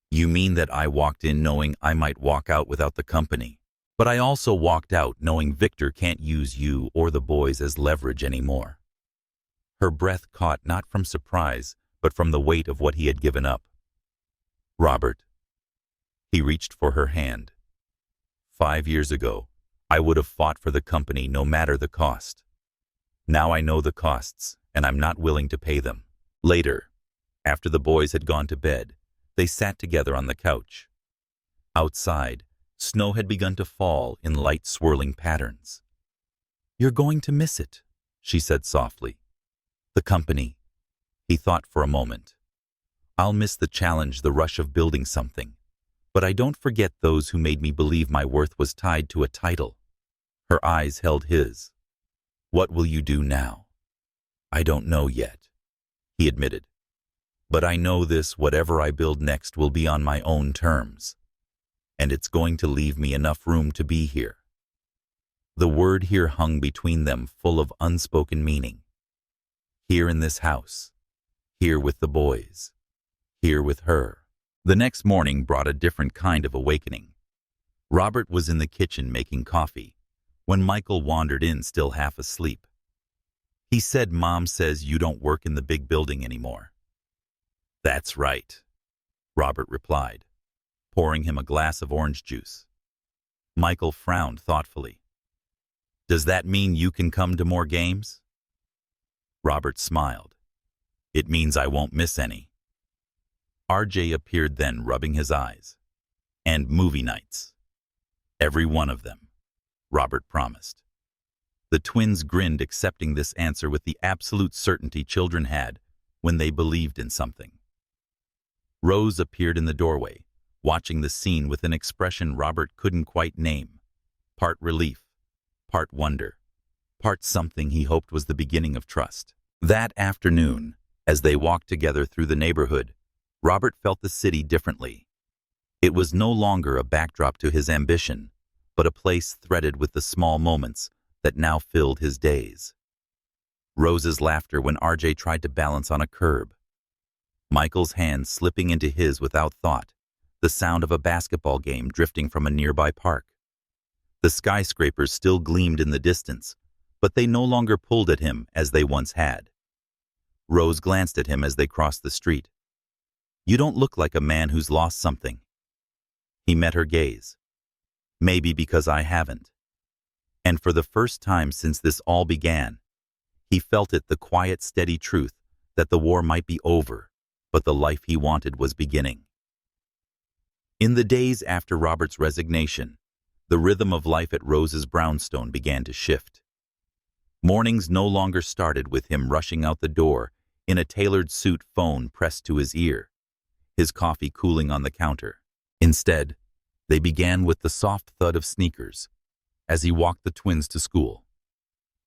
"You mean that I walked in knowing I might walk out without the company, but I also walked out knowing Victor can't use you or the boys as leverage anymore." Her breath caught, not from surprise, but from the weight of what he had given up. "Robert." He reached for her hand. 5 years ago, I would have fought for the company no matter the cost. Now I know the costs, and I'm not willing to pay them." Later, after the boys had gone to bed, they sat together on the couch. Outside, snow had begun to fall in light, swirling patterns. "You're going to miss it," she said softly. "The company." He thought for a moment. "I'll miss the challenge, the rush of building something. But I don't forget those who made me believe my worth was tied to a title." Her eyes held his. "What will you do now?" "I don't know yet," he admitted. "But I know this: whatever I build next will be on my own terms. And it's going to leave me enough room to be here." The word "here" hung between them, full of unspoken meaning. Here in this house. Here with the boys. Here with her. The next morning brought a different kind of awakening. Robert was in the kitchen making coffee when Michael wandered in, still half asleep. He said, "Mom says you don't work in the big building anymore." "That's right," Robert replied, pouring him a glass of orange juice. Michael frowned thoughtfully. "Does that mean you can come to more games?" Robert smiled. "It means I won't miss any." RJ appeared then, rubbing his eyes. "And movie nights." "Every one of them," Robert promised. The twins grinned, accepting this answer with the absolute certainty children had when they believed in something. Rose appeared in the doorway, watching the scene with an expression Robert couldn't quite name. Part relief, part wonder, part something he hoped was the beginning of trust. That afternoon, as they walked together through the neighborhood, Robert felt the city differently. It was no longer a backdrop to his ambition, but a place threaded with the small moments that now filled his days. Rose's laughter when RJ tried to balance on a curb. Michael's hand slipping into his without thought, the sound of a basketball game drifting from a nearby park. The skyscrapers still gleamed in the distance, but they no longer pulled at him as they once had. Rose glanced at him as they crossed the street. "You don't look like a man who's lost something." He met her gaze. "Maybe because I haven't." And for the first time since this all began, he felt it, the quiet, steady truth that the war might be over, but the life he wanted was beginning. In the days after Robert's resignation, the rhythm of life at Rose's brownstone began to shift. Mornings no longer started with him rushing out the door in a tailored suit, phone pressed to his ear, his coffee cooling on the counter. Instead, they began with the soft thud of sneakers as he walked the twins to school.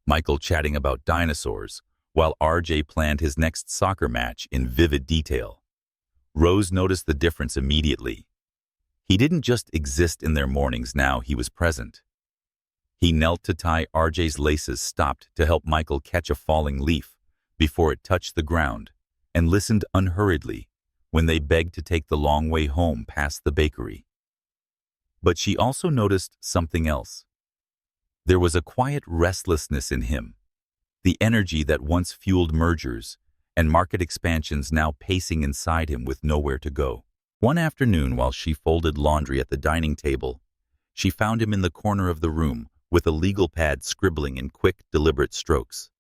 Michael chatting about dinosaurs, while RJ planned his next soccer match in vivid detail. Rose noticed the difference immediately. He didn't just exist in their mornings now, he was present. He knelt to tie RJ's laces, stopped to help Michael catch a falling leaf before it touched the ground, and listened unhurriedly when they begged to take the long way home past the bakery. But she also noticed something else. There was a quiet restlessness in him, the energy that once fueled mergers and market expansions now pacing inside him with nowhere to go. One afternoon, while she folded laundry at the dining table, she found him in the corner of the room with a legal pad scribbling in quick, deliberate strokes.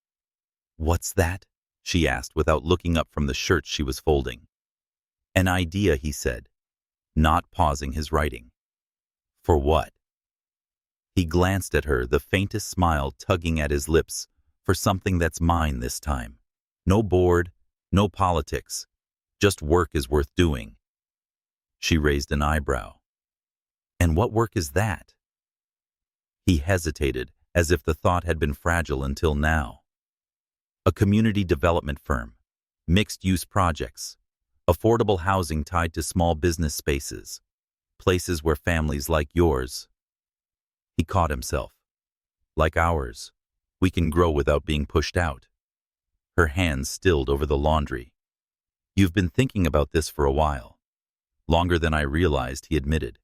"What's that?" she asked without looking up from the shirt she was folding. "An idea," he said, not pausing his writing. "For what?" He glanced at her, the faintest smile tugging at his lips. "For something that's mine this time. No board, no politics, just work is worth doing." She raised an eyebrow. "And what work is that?" He hesitated, as if the thought had been fragile until now. "A community development firm, mixed-use projects, affordable housing tied to small business spaces, places where families like yours—" He caught himself. "Like ours, we can grow without being pushed out." Her hands stilled over the laundry. "You've been thinking about this for a while. Longer than I realized," he admitted.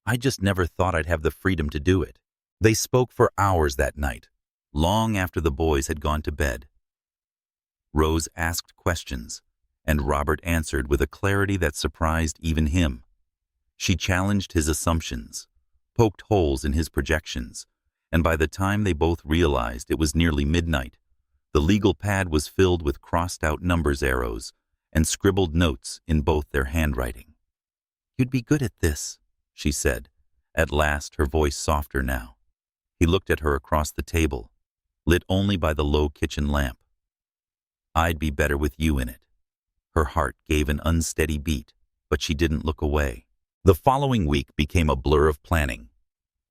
"I just never thought I'd have the freedom to do it." They spoke for hours that night, long after the boys had gone to bed. Rose asked questions, and Robert answered with a clarity that surprised even him. She challenged his assumptions, poked holes in his projections, and by the time they both realized it was nearly midnight, the legal pad was filled with crossed-out numbers arrows and scribbled notes in both their handwriting. "You'd be good at this," she said, at last, her voice softer now. He looked at her across the table, lit only by the low kitchen lamp. "I'd be better with you in it." Her heart gave an unsteady beat, but she didn't look away. The following week became a blur of planning.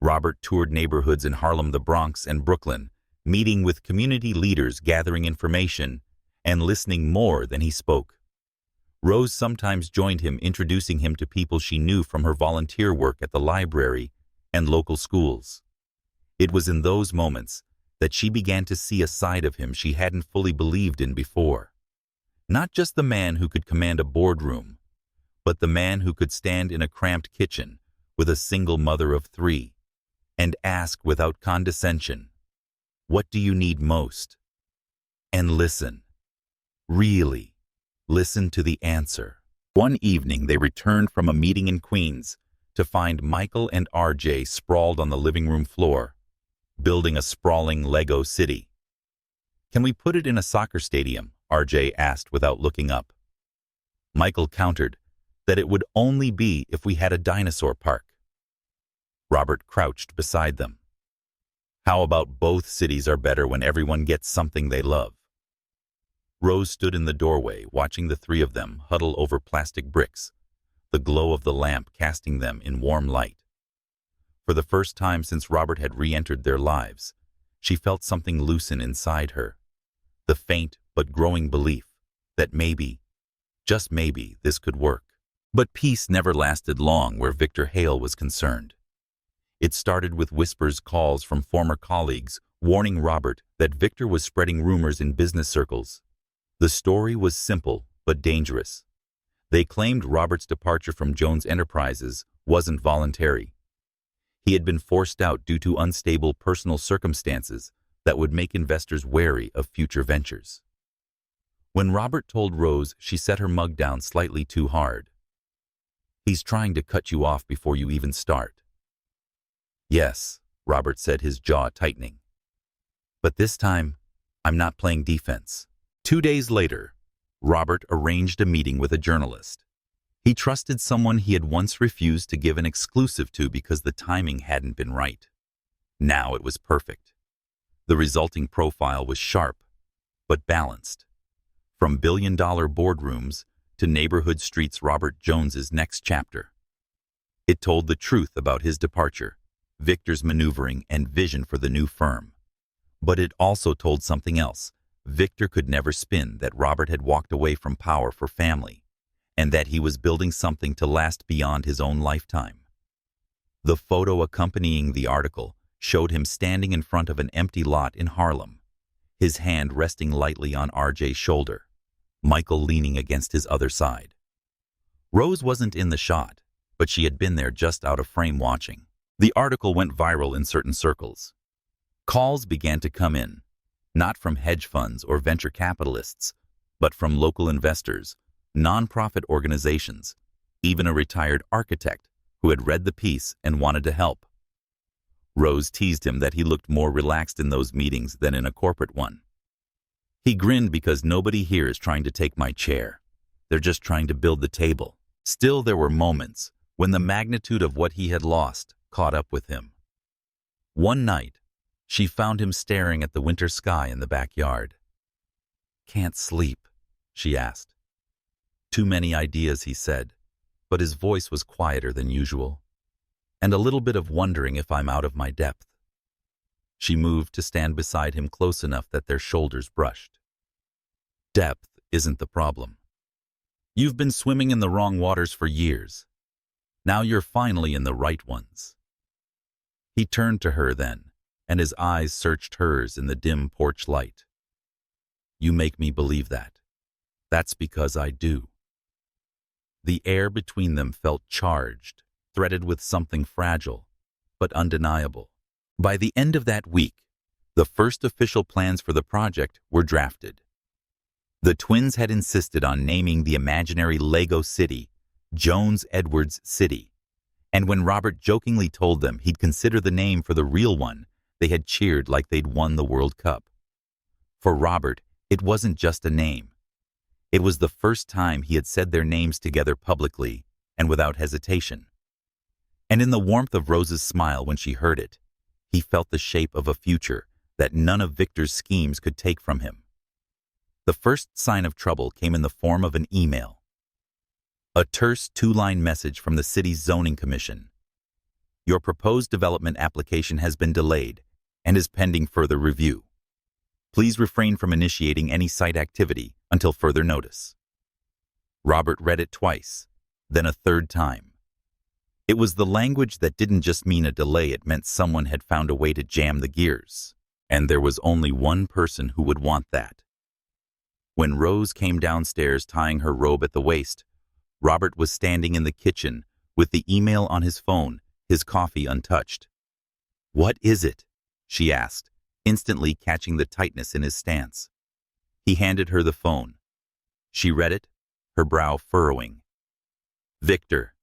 Robert toured neighborhoods in Harlem, the Bronx, and Brooklyn, meeting with community leaders, gathering information, and listening more than he spoke. Rose sometimes joined him, introducing him to people she knew from her volunteer work at the library and local schools. It was in those moments that she began to see a side of him she hadn't fully believed in before. Not just the man who could command a boardroom, but the man who could stand in a cramped kitchen with a single mother of 3 and ask without condescension, "What do you need most?" And listen. Really listen to the answer. One evening they returned from a meeting in Queens to find Michael and RJ sprawled on the living room floor, building a sprawling Lego city. "Can we put it in a soccer stadium?" RJ asked without looking up. Michael countered that it would only be if we had a dinosaur park. Robert crouched beside them. "How about both cities are better when everyone gets something they love?" Rose stood in the doorway, watching the three of them huddle over plastic bricks, the glow of the lamp casting them in warm light. For the first time since Robert had re-entered their lives, she felt something loosen inside her, the faint but growing belief that maybe, just maybe, this could work. But peace never lasted long where Victor Hale was concerned. It started with whispers, calls from former colleagues warning Robert that Victor was spreading rumors in business circles. The story was simple but dangerous. They claimed Robert's departure from Jones Enterprises wasn't voluntary. He had been forced out due to unstable personal circumstances that would make investors wary of future ventures. When Robert told Rose, she set her mug down slightly too hard. "He's trying to cut you off before you even start." "Yes," Robert said, his jaw tightening. "But this time, I'm not playing defense." 2 days later, Robert arranged a meeting with a journalist. He trusted someone he had once refused to give an exclusive to because the timing hadn't been right. Now it was perfect. The resulting profile was sharp, but balanced. From billion-dollar boardrooms to neighborhood streets, Robert Jones's next chapter. It told the truth about his departure, Victor's maneuvering and vision for the new firm. But it also told something else. Victor could never spin that Robert had walked away from power for family, and that he was building something to last beyond his own lifetime. The photo accompanying the article showed him standing in front of an empty lot in Harlem, his hand resting lightly on RJ's shoulder, Michael leaning against his other side. Rose wasn't in the shot, but she had been there just out of frame watching. The article went viral in certain circles. Calls began to come in, not from hedge funds or venture capitalists, but from local investors, nonprofit organizations, even a retired architect who had read the piece and wanted to help. Rose teased him that he looked more relaxed in those meetings than in a corporate one. He grinned because nobody here is trying to take my chair. They're just trying to build the table. Still, there were moments when the magnitude of what he had lost caught up with him. One night, she found him staring at the winter sky in the backyard. "Can't sleep?" she asked. "Too many ideas," he said, but his voice was quieter than usual, and a little bit of wondering if I'm out of my depth. She moved to stand beside him close enough that their shoulders brushed. "Depth isn't the problem. You've been swimming in the wrong waters for years. Now you're finally in the right ones." He turned to her then, and his eyes searched hers in the dim porch light. "You make me believe that. That's because I do." The air between them felt charged, threaded with something fragile, but undeniable. By the end of that week, the first official plans for the project were drafted. The twins had insisted on naming the imaginary Lego city Jones Edwards City, and when Robert jokingly told them he'd consider the name for the real one, they had cheered like they'd won the World Cup. For Robert, it wasn't just a name. It was the first time he had said their names together publicly and without hesitation. And in the warmth of Rose's smile when she heard it, he felt the shape of a future that none of Victor's schemes could take from him. The first sign of trouble came in the form of an email. A terse 2-line message from the city's zoning commission. "Your proposed development application has been delayed and is pending further review. Please refrain from initiating any site activity until further notice." Robert read it twice, then a third time. It was the language that didn't just mean a delay, it meant someone had found a way to jam the gears, and there was only one person who would want that. When Rose came downstairs tying her robe at the waist, Robert was standing in the kitchen with the email on his phone, his coffee untouched. "What is it?" she asked, instantly catching the tightness in his stance. He handed her the phone. She read it, her brow furrowing. Victor,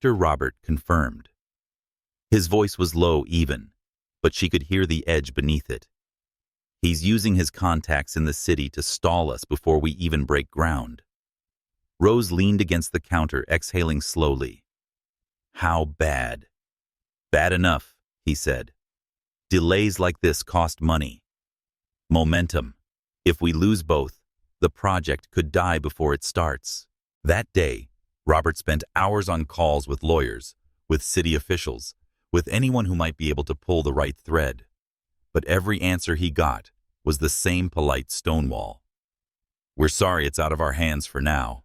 Robert confirmed. His voice was low even, but she could hear the edge beneath it. "He's using his contacts in the city to stall us before we even break ground." Rose leaned against the counter, exhaling slowly. "How bad?" "Bad enough," he said. "Delays like this cost money. Momentum. If we lose both, The project could die before it starts. That day, Robert spent hours on calls with lawyers, with city officials, with anyone who might be able to pull the right thread. But every answer he got was the same polite stonewall. "We're sorry it's out of our hands for now."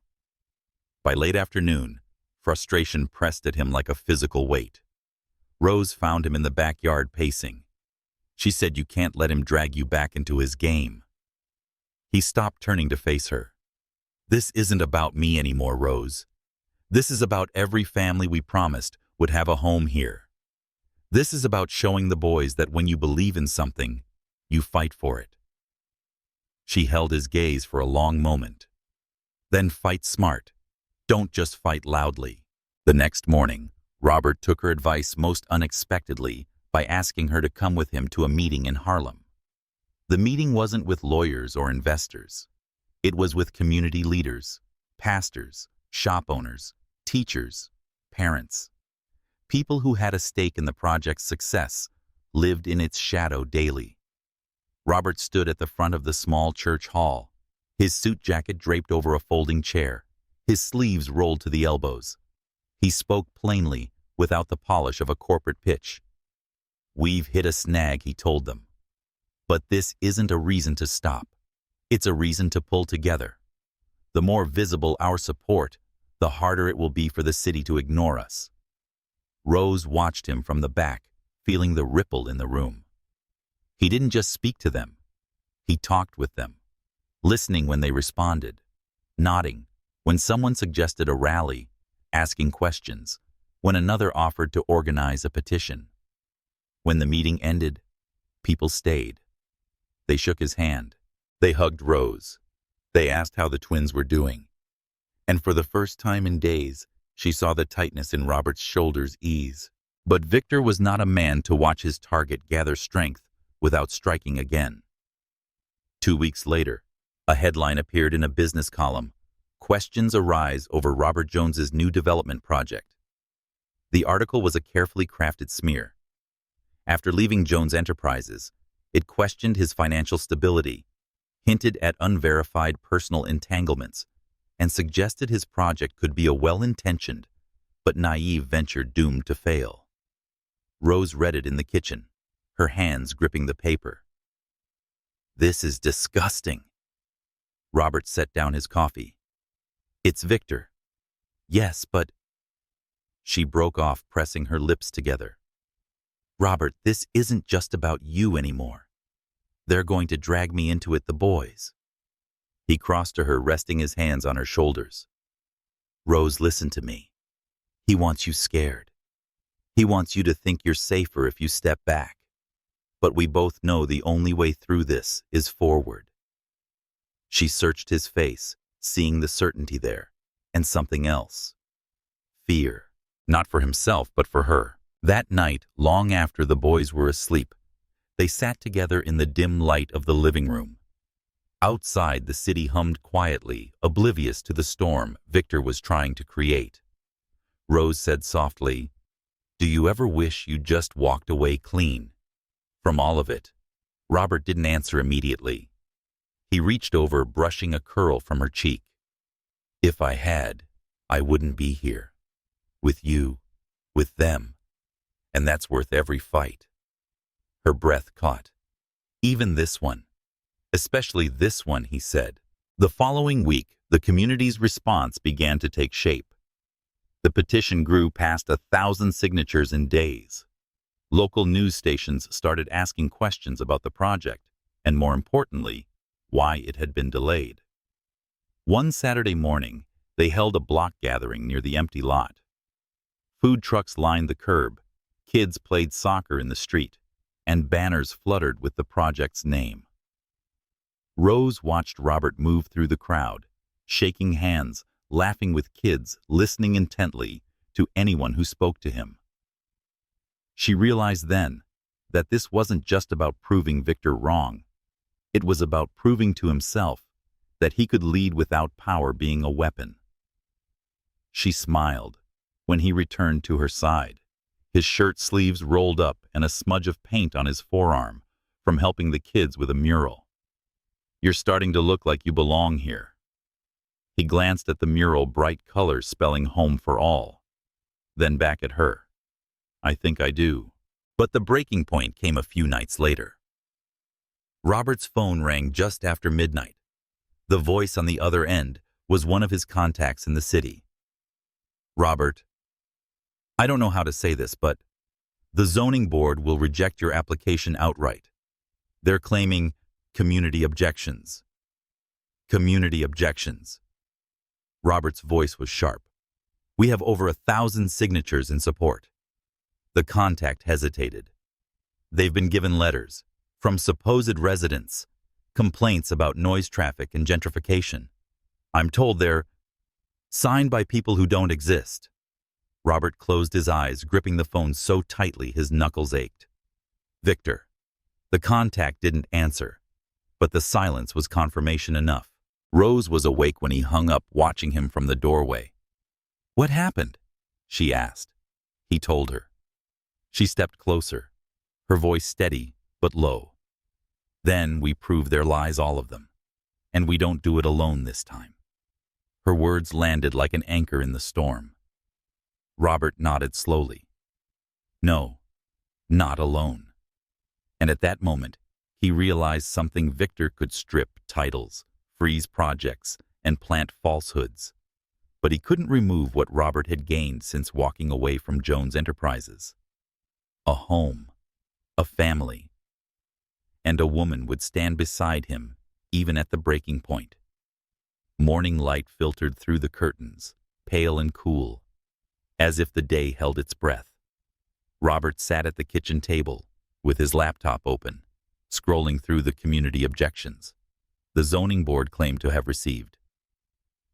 By late afternoon, frustration pressed at him like a physical weight. Rose found him in the backyard pacing. She said, "You can't let him drag you back into his game." He stopped, turning to face her. "This isn't about me anymore, Rose. This is about every family we promised would have a home here. This is about showing the boys that when you believe in something, you fight for it." She held his gaze for a long moment. "Then fight smart. Don't just fight loudly." The next morning, Robert took her advice most unexpectedly by asking her to come with him to a meeting in Harlem. The meeting wasn't with lawyers or investors. It was with community leaders, pastors, shop owners, teachers, parents. People who had a stake in the project's success, lived in its shadow daily. Robert stood at the front of the small church hall, his suit jacket draped over a folding chair, his sleeves rolled to the elbows. He spoke plainly, without the polish of a corporate pitch. "We've hit a snag," he told them. "But this isn't a reason to stop. It's a reason to pull together. The more visible our support, the harder it will be for the city to ignore us." Rose watched him from the back, feeling the ripple in the room. He didn't just speak to them. He talked with them, listening when they responded, nodding when someone suggested a rally, asking questions when another offered to organize a petition. When the meeting ended, people stayed. They shook his hand. They hugged Rose. They asked how the twins were doing. And for the first time in days, she saw the tightness in Robert's shoulders ease. But Victor was not a man to watch his target gather strength without striking again. 2 weeks later, a headline appeared in a business column. "Questions arise over Robert Jones's new development project." The article was a carefully crafted smear. After leaving Jones Enterprises, it questioned his financial stability, hinted at unverified personal entanglements, and suggested his project could be a well-intentioned but naive venture doomed to fail. Rose read it in the kitchen, her hands gripping the paper. "This is disgusting." Robert set down his coffee. "It's Victor." "Yes, but—" She broke off, pressing her lips together. "Robert, this isn't just about you anymore. They're going to drag me into it, the boys." He crossed to her, resting his hands on her shoulders. "Rose, listen to me. He wants you scared. He wants you to think you're safer if you step back. But we both know the only way through this is forward." She searched his face, seeing the certainty there, and something else. Fear. Not for himself, but for her. That night, long after the boys were asleep, they sat together in the dim light of the living room. Outside, the city hummed quietly, oblivious to the storm Victor was trying to create. Rose said softly, "Do you ever wish you just walked away clean from all of it?" Robert didn't answer immediately. He reached over, brushing a curl from her cheek. "If I had, I wouldn't be here. With you, with them. And that's worth every fight." Her breath caught. "Even this one. Especially this one," he said. The following week, the community's response began to take shape. The petition grew past 1,000 signatures in days. Local news stations started asking questions about the project, and more importantly, why it had been delayed. One Saturday morning, they held a block gathering near the empty lot. Food trucks lined the curb, kids played soccer in the street, and banners fluttered with the project's name. Rose watched Robert move through the crowd, shaking hands, laughing with kids, listening intently to anyone who spoke to him. She realized then that this wasn't just about proving Victor wrong. It was about proving to himself that he could lead without power being a weapon. She smiled when he returned to her side, his shirt sleeves rolled up and a smudge of paint on his forearm from helping the kids with a mural. You're starting to look like you belong here. He glanced at the mural, bright colors spelling home for all. Then back at her. I think I do. But the breaking point came a few nights later. Robert's phone rang just after midnight. The voice on the other end was one of his contacts in the city. Robert, I don't know how to say this, but the zoning board will reject your application outright. They're claiming community objections. Community objections. Robert's voice was sharp. We have over 1,000 signatures in support. The contact hesitated. They've been given letters from supposed residents, complaints about noise traffic and gentrification. I'm told they're signed by people who don't exist. Robert closed his eyes, gripping the phone so tightly his knuckles ached. Victor. The contact didn't answer, but the silence was confirmation enough. Rose was awake when he hung up, watching him from the doorway. What happened? She asked. He told her. She stepped closer, her voice steady but low. Then we prove their lies, all of them. And we don't do it alone this time. Her words landed like an anchor in the storm. Robert nodded slowly. No, not alone. And at that moment, he realized something. Victor could strip titles, freeze projects, and plant falsehoods. But he couldn't remove what Robert had gained since walking away from Jones Enterprises. A home, a family, and a woman would stand beside him, even at the breaking point. Morning light filtered through the curtains, pale and cool, as if the day held its breath. Robert sat at the kitchen table, with his laptop open, scrolling through the community objections the zoning board claimed to have received.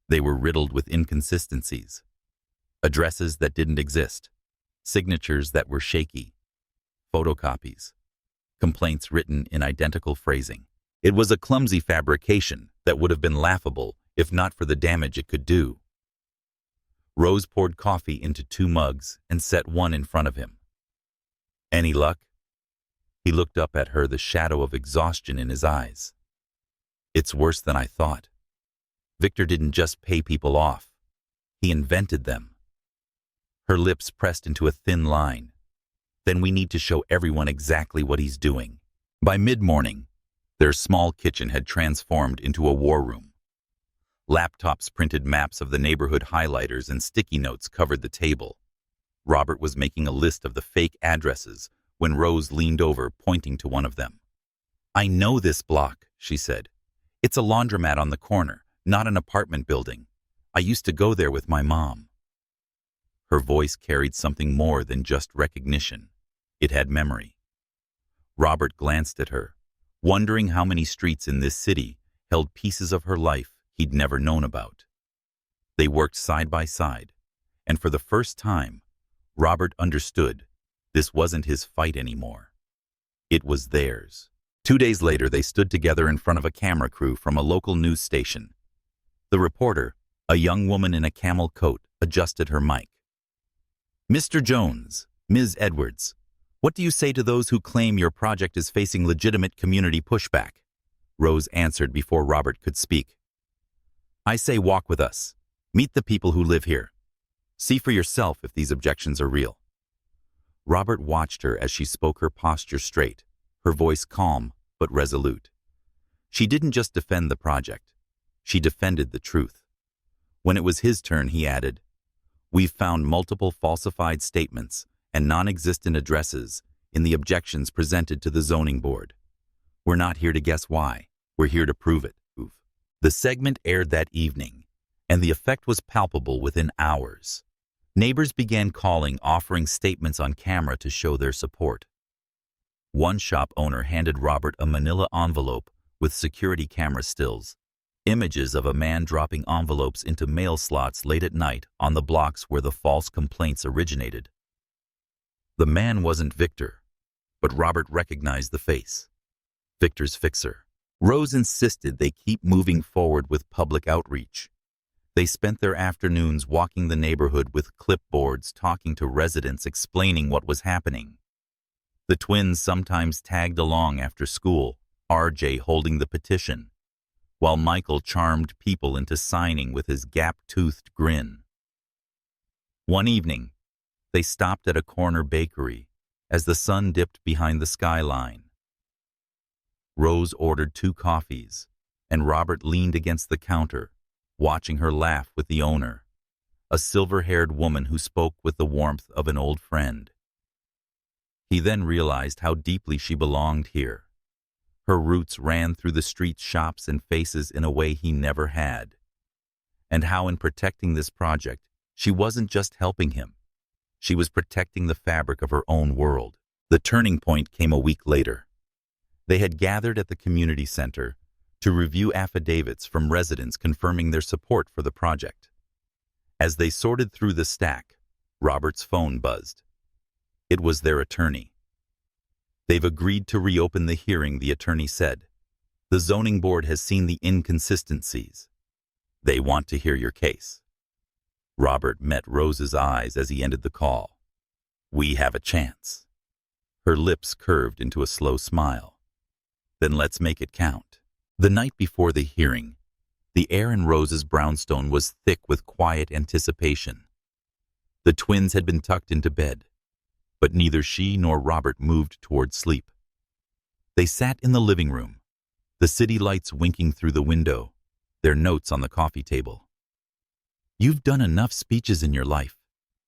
They were riddled with inconsistencies, addresses that didn't exist, signatures that were shaky, photocopies, complaints written in identical phrasing. It was a clumsy fabrication that would have been laughable if not for the damage it could do. Rose poured coffee into 2 mugs and set one in front of him. Any luck? He looked up at her, the shadow of exhaustion in his eyes. It's worse than I thought. Victor didn't just pay people off. He invented them. Her lips pressed into a thin line. Then we need to show everyone exactly what he's doing. By mid-morning, their small kitchen had transformed into a war room. Laptops printed maps of the neighborhood, highlighters and sticky notes covered the table. Robert was making a list of the fake addresses when Rose leaned over, pointing to one of them. I know this block, she said. It's a laundromat on the corner, not an apartment building. I used to go there with my mom. Her voice carried something more than just recognition. It had memory. Robert glanced at her, wondering how many streets in this city held pieces of her life he'd never known about. They worked side by side, and for the first time, Robert understood this wasn't his fight anymore. It was theirs. 2 days later, they stood together in front of a camera crew from a local news station. The reporter, a young woman in a camel coat, adjusted her mic. Mr. Jones, Ms. Edwards, what do you say to those who claim your project is facing legitimate community pushback? Rose answered before Robert could speak. I say walk with us. Meet the people who live here. See for yourself if these objections are real. Robert watched her as she spoke, her posture straight, her voice calm but resolute. She didn't just defend the project. She defended the truth. When it was his turn, he added, We've found multiple falsified statements and non-existent addresses in the objections presented to the zoning board. We're not here to guess why. We're here to prove it. The segment aired that evening, and the effect was palpable within hours. Neighbors began calling, offering statements on camera to show their support. One shop owner handed Robert a manila envelope with security camera stills, images of a man dropping envelopes into mail slots late at night on the blocks where the false complaints originated. The man wasn't Victor, but Robert recognized the face. Victor's fixer. Rose insisted they keep moving forward with public outreach. They spent their afternoons walking the neighborhood with clipboards, talking to residents, explaining what was happening. The twins sometimes tagged along after school, RJ holding the petition, while Michael charmed people into signing with his gap-toothed grin. One evening, they stopped at a corner bakery as the sun dipped behind the skyline. Rose ordered 2 coffees, and Robert leaned against the counter, watching her laugh with the owner, a silver-haired woman who spoke with the warmth of an old friend. He then realized how deeply she belonged here. Her roots ran through the streets, shops, and faces in a way he never had. And how in protecting this project, she wasn't just helping him. She was protecting the fabric of her own world. The turning point came a week later. They had gathered at the community center to review affidavits from residents confirming their support for the project. As they sorted through the stack, Robert's phone buzzed. It was their attorney. "They've agreed to reopen the hearing," the attorney said. "The zoning board has seen the inconsistencies. They want to hear your case." Robert met Rose's eyes as he ended the call. "We have a chance." Her lips curved into a slow smile. "Then let's make it count." The night before the hearing, the air in Rose's brownstone was thick with quiet anticipation. The twins had been tucked into bed, but neither she nor Robert moved toward sleep. They sat in the living room, the city lights winking through the window, their notes on the coffee table. "You've done enough speeches in your life,"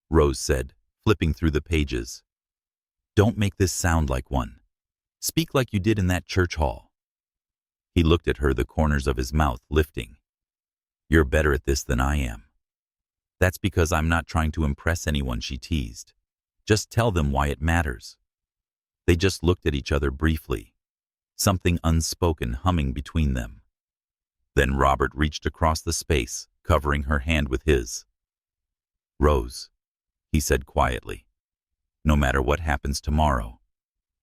Rose said, flipping through the pages. "Don't make this sound like one. Speak like you did in that church hall." He looked at her, the corners of his mouth lifting. "You're better at this than I am." "That's because I'm not trying to impress anyone," she teased. "Just tell them why it matters." They just looked at each other briefly, something unspoken humming between them. Then Robert reached across the space, covering her hand with his. "Rose," he said quietly, "no matter what happens tomorrow,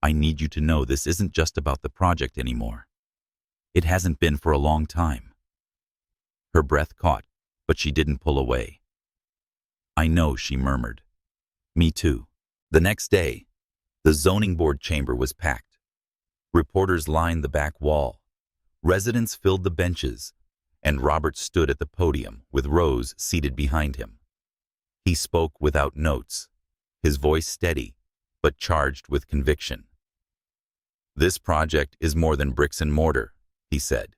I need you to know this isn't just about the project anymore. It hasn't been for a long time." Her breath caught, but she didn't pull away. "I know," she murmured. "Me too." The next day, the zoning board chamber was packed. Reporters lined the back wall. Residents filled the benches, and Robert stood at the podium with Rose seated behind him. He spoke without notes, his voice steady, but charged with conviction. "This project is more than bricks and mortar," he said.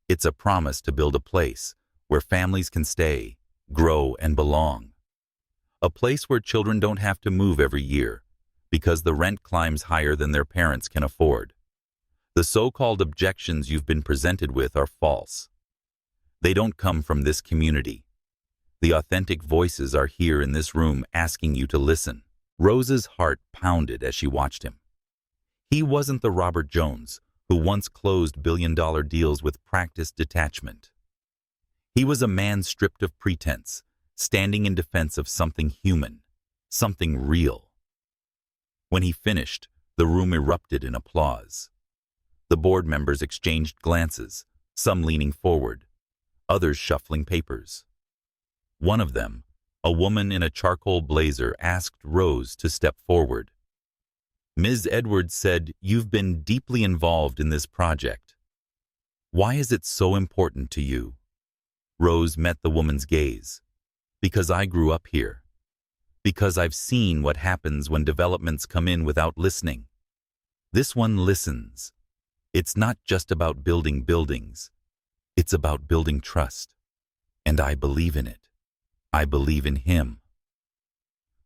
"It's a promise to build a place where families can stay, grow, and belong. A place where children don't have to move every year because the rent climbs higher than their parents can afford. The so-called objections you've been presented with are false. They don't come from this community. The authentic voices are here in this room asking you to listen." Rose's heart pounded as she watched him. He wasn't the Robert Jones who once closed billion-dollar deals with practiced detachment. He was a man stripped of pretense, standing in defense of something human, something real. When he finished, the room erupted in applause. The board members exchanged glances, some leaning forward, others shuffling papers. One of them, a woman in a charcoal blazer, asked Rose to step forward. "Ms. Edwards said you've been deeply involved in this project. Why is it so important to you?" Rose met the woman's gaze. "Because I grew up here. Because I've seen what happens when developments come in without listening. This one listens. It's not just about building buildings. It's about building trust. And I believe in it. I believe in him."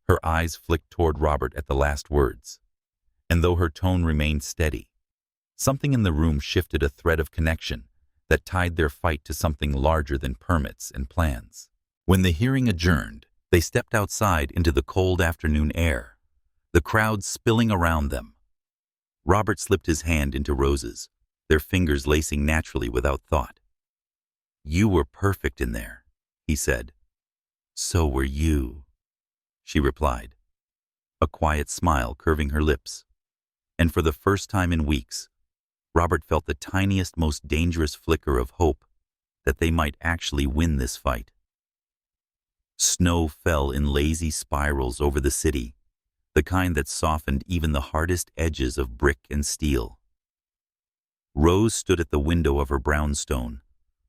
Her eyes flicked toward Robert at the last words, and though her tone remained steady, something in the room shifted, a thread of connection that tied their fight to something larger than permits and plans. When the hearing adjourned, they stepped outside into the cold afternoon air, the crowd spilling around them. Robert slipped his hand into Rose's, their fingers lacing naturally without thought. "You were perfect in there," he said. "So were you," she replied, a quiet smile curving her lips. And for the first time in weeks, Robert felt the tiniest, most dangerous flicker of hope that they might actually win this fight. Snow fell in lazy spirals over the city, the kind that softened even the hardest edges of brick and steel. Rose stood at the window of her brownstone,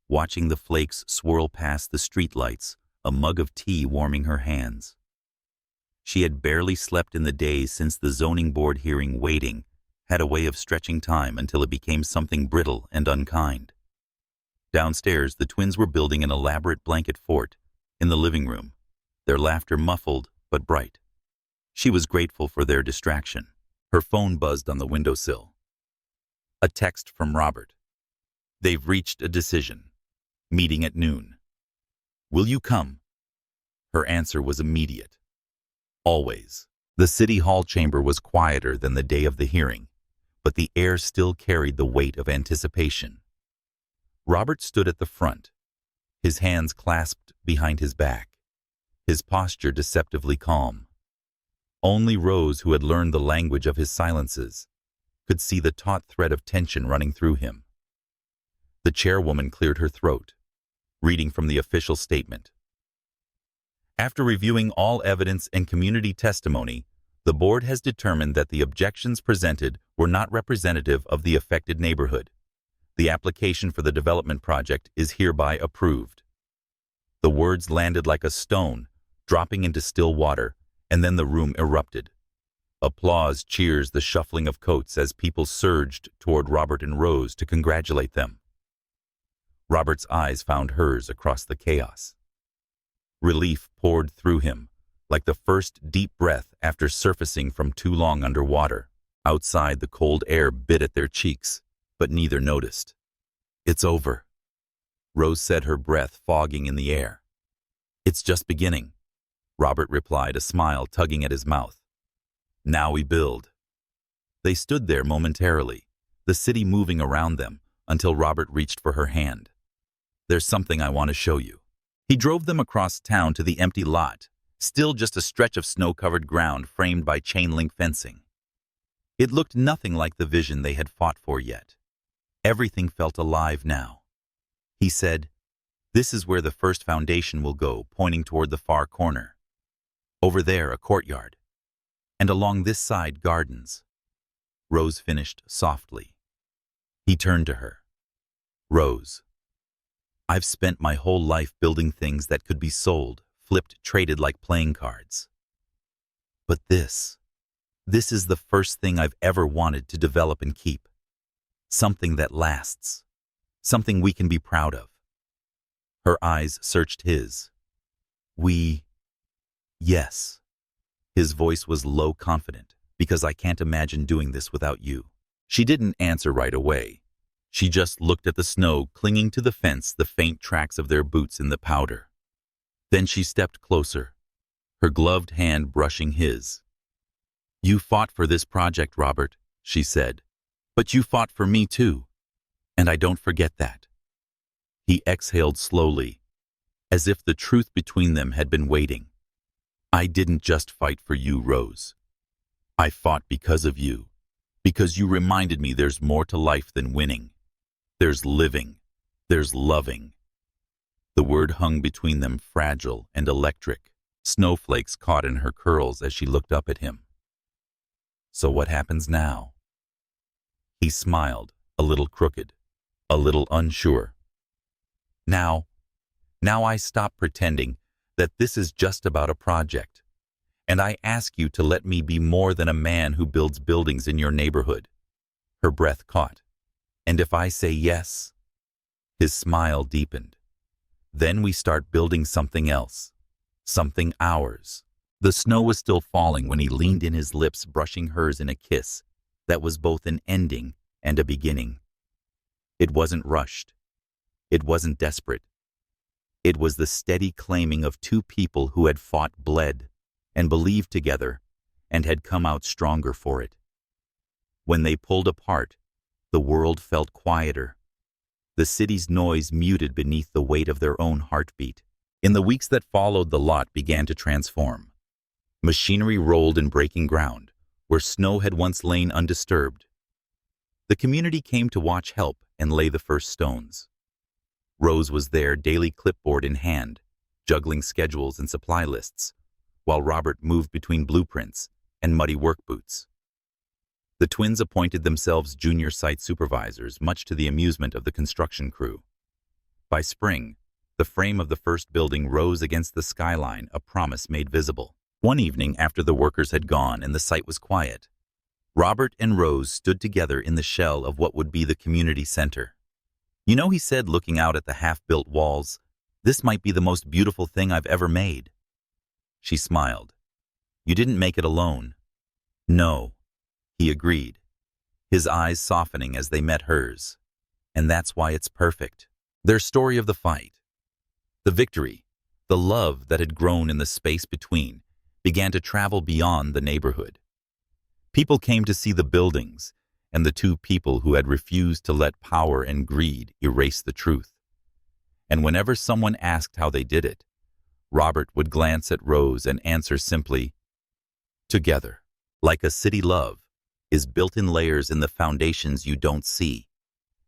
watching the flakes swirl past the streetlights, a mug of tea warming her hands. She had barely slept in the days since the zoning board hearing. Waiting had a way of stretching time until it became something brittle and unkind. Downstairs, the twins were building an elaborate blanket fort in the living room, their laughter muffled but bright. She was grateful for their distraction. Her phone buzzed on the windowsill. A text from Robert. "They've reached a decision. Meeting at noon. Will you come?" Her answer was immediate. Always. The city hall chamber was quieter than the day of the hearing, but the air still carried the weight of anticipation. Robert stood at the front, his hands clasped behind his back, his posture deceptively calm. Only Rose, who had learned the language of his silences, could see the taut thread of tension running through him. The chairwoman cleared her throat, reading from the official statement. After reviewing all evidence and community testimony, the board has determined that the objections presented were not representative of the affected neighborhood. The application for the development project is hereby approved. The words landed like a stone, dropping into still water, and then the room erupted. Applause, cheers, the shuffling of coats as people surged toward Robert and Rose to congratulate them. Robert's eyes found hers across the chaos. Relief poured through him, like the first deep breath after surfacing from too long underwater. Outside, the cold air bit at their cheeks, but neither noticed. "It's over," Rose said, her breath fogging in the air. "It's just beginning," Robert replied, a smile tugging at his mouth. "Now we build." They stood there momentarily, the city moving around them, until Robert reached for her hand. "There's something I want to show you." He drove them across town to the empty lot, still just a stretch of snow-covered ground framed by chain-link fencing. It looked nothing like the vision they had fought for yet. Everything felt alive now. He said, "This is where the first foundation will go," pointing toward the far corner. "Over there, a courtyard. And along this side, gardens." Rose finished softly. He turned to her. "Rose, I've spent my whole life building things that could be sold, flipped, traded like playing cards. But this is the first thing I've ever wanted to develop and keep. Something that lasts. Something we can be proud of." Her eyes searched his. Yes." His voice was low, confident, "because I can't imagine doing this without you." She didn't answer right away. She just looked at the snow clinging to the fence, the faint tracks of their boots in the powder. Then she stepped closer, her gloved hand brushing his. "You fought for this project, Robert," she said. "But you fought for me too, and I don't forget that." He exhaled slowly, as if the truth between them had been waiting. "I didn't just fight for you, Rose. I fought because of you, because you reminded me there's more to life than winning. There's living, there's loving." The word hung between them, fragile and electric, snowflakes caught in her curls as she looked up at him. "So what happens now?" He smiled, a little crooked, a little unsure. Now I stop pretending that this is just about a project, and I ask you to let me be more than a man who builds buildings in your neighborhood." Her breath caught. "And if I say yes?" His smile deepened. "Then we start building something else, something ours." The snow was still falling when he leaned in, his lips brushing hers in a kiss that was both an ending and a beginning. It wasn't rushed. It wasn't desperate. It was the steady claiming of two people who had fought, bled, and believed together, and had come out stronger for it. When they pulled apart, the world felt quieter. The city's noise muted beneath the weight of their own heartbeat. In the weeks that followed, the lot began to transform. Machinery rolled in breaking ground, where snow had once lain undisturbed. The community came to watch, help, and lay the first stones. Rose was there, daily clipboard in hand, juggling schedules and supply lists, while Robert moved between blueprints and muddy work boots. The twins appointed themselves junior site supervisors, much to the amusement of the construction crew. By spring, the frame of the first building rose against the skyline, a promise made visible. One evening after the workers had gone and the site was quiet, Robert and Rose stood together in the shell of what would be the community center. "You know," he said, looking out at the half-built walls, "this might be the most beautiful thing I've ever made." She smiled. "You didn't make it alone." "No," he agreed, his eyes softening as they met hers. "And that's why it's perfect." Their story of the fight, the victory, the love that had grown in the space between, began to travel beyond the neighborhood. People came to see the buildings and the two people who had refused to let power and greed erase the truth. And whenever someone asked how they did it, Robert would glance at Rose and answer simply, "Together." Like a city, love is built in layers in the foundations you don't see,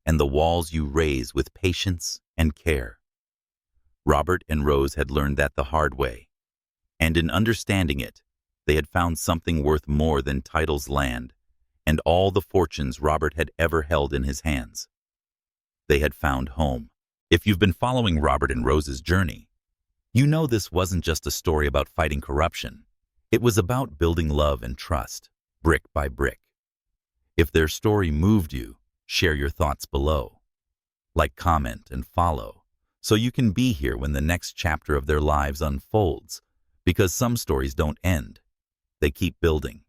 and the walls you raise with patience and care. Robert and Rose had learned that the hard way, and in understanding it, they had found something worth more than titles, land, and all the fortunes Robert had ever held in his hands. They had found home. If you've been following Robert and Rose's journey, you know this wasn't just a story about fighting corruption. It was about building love and trust, brick by brick. If their story moved you, share your thoughts below. Like, comment, and follow, so you can be here when the next chapter of their lives unfolds, because some stories don't end. They keep building.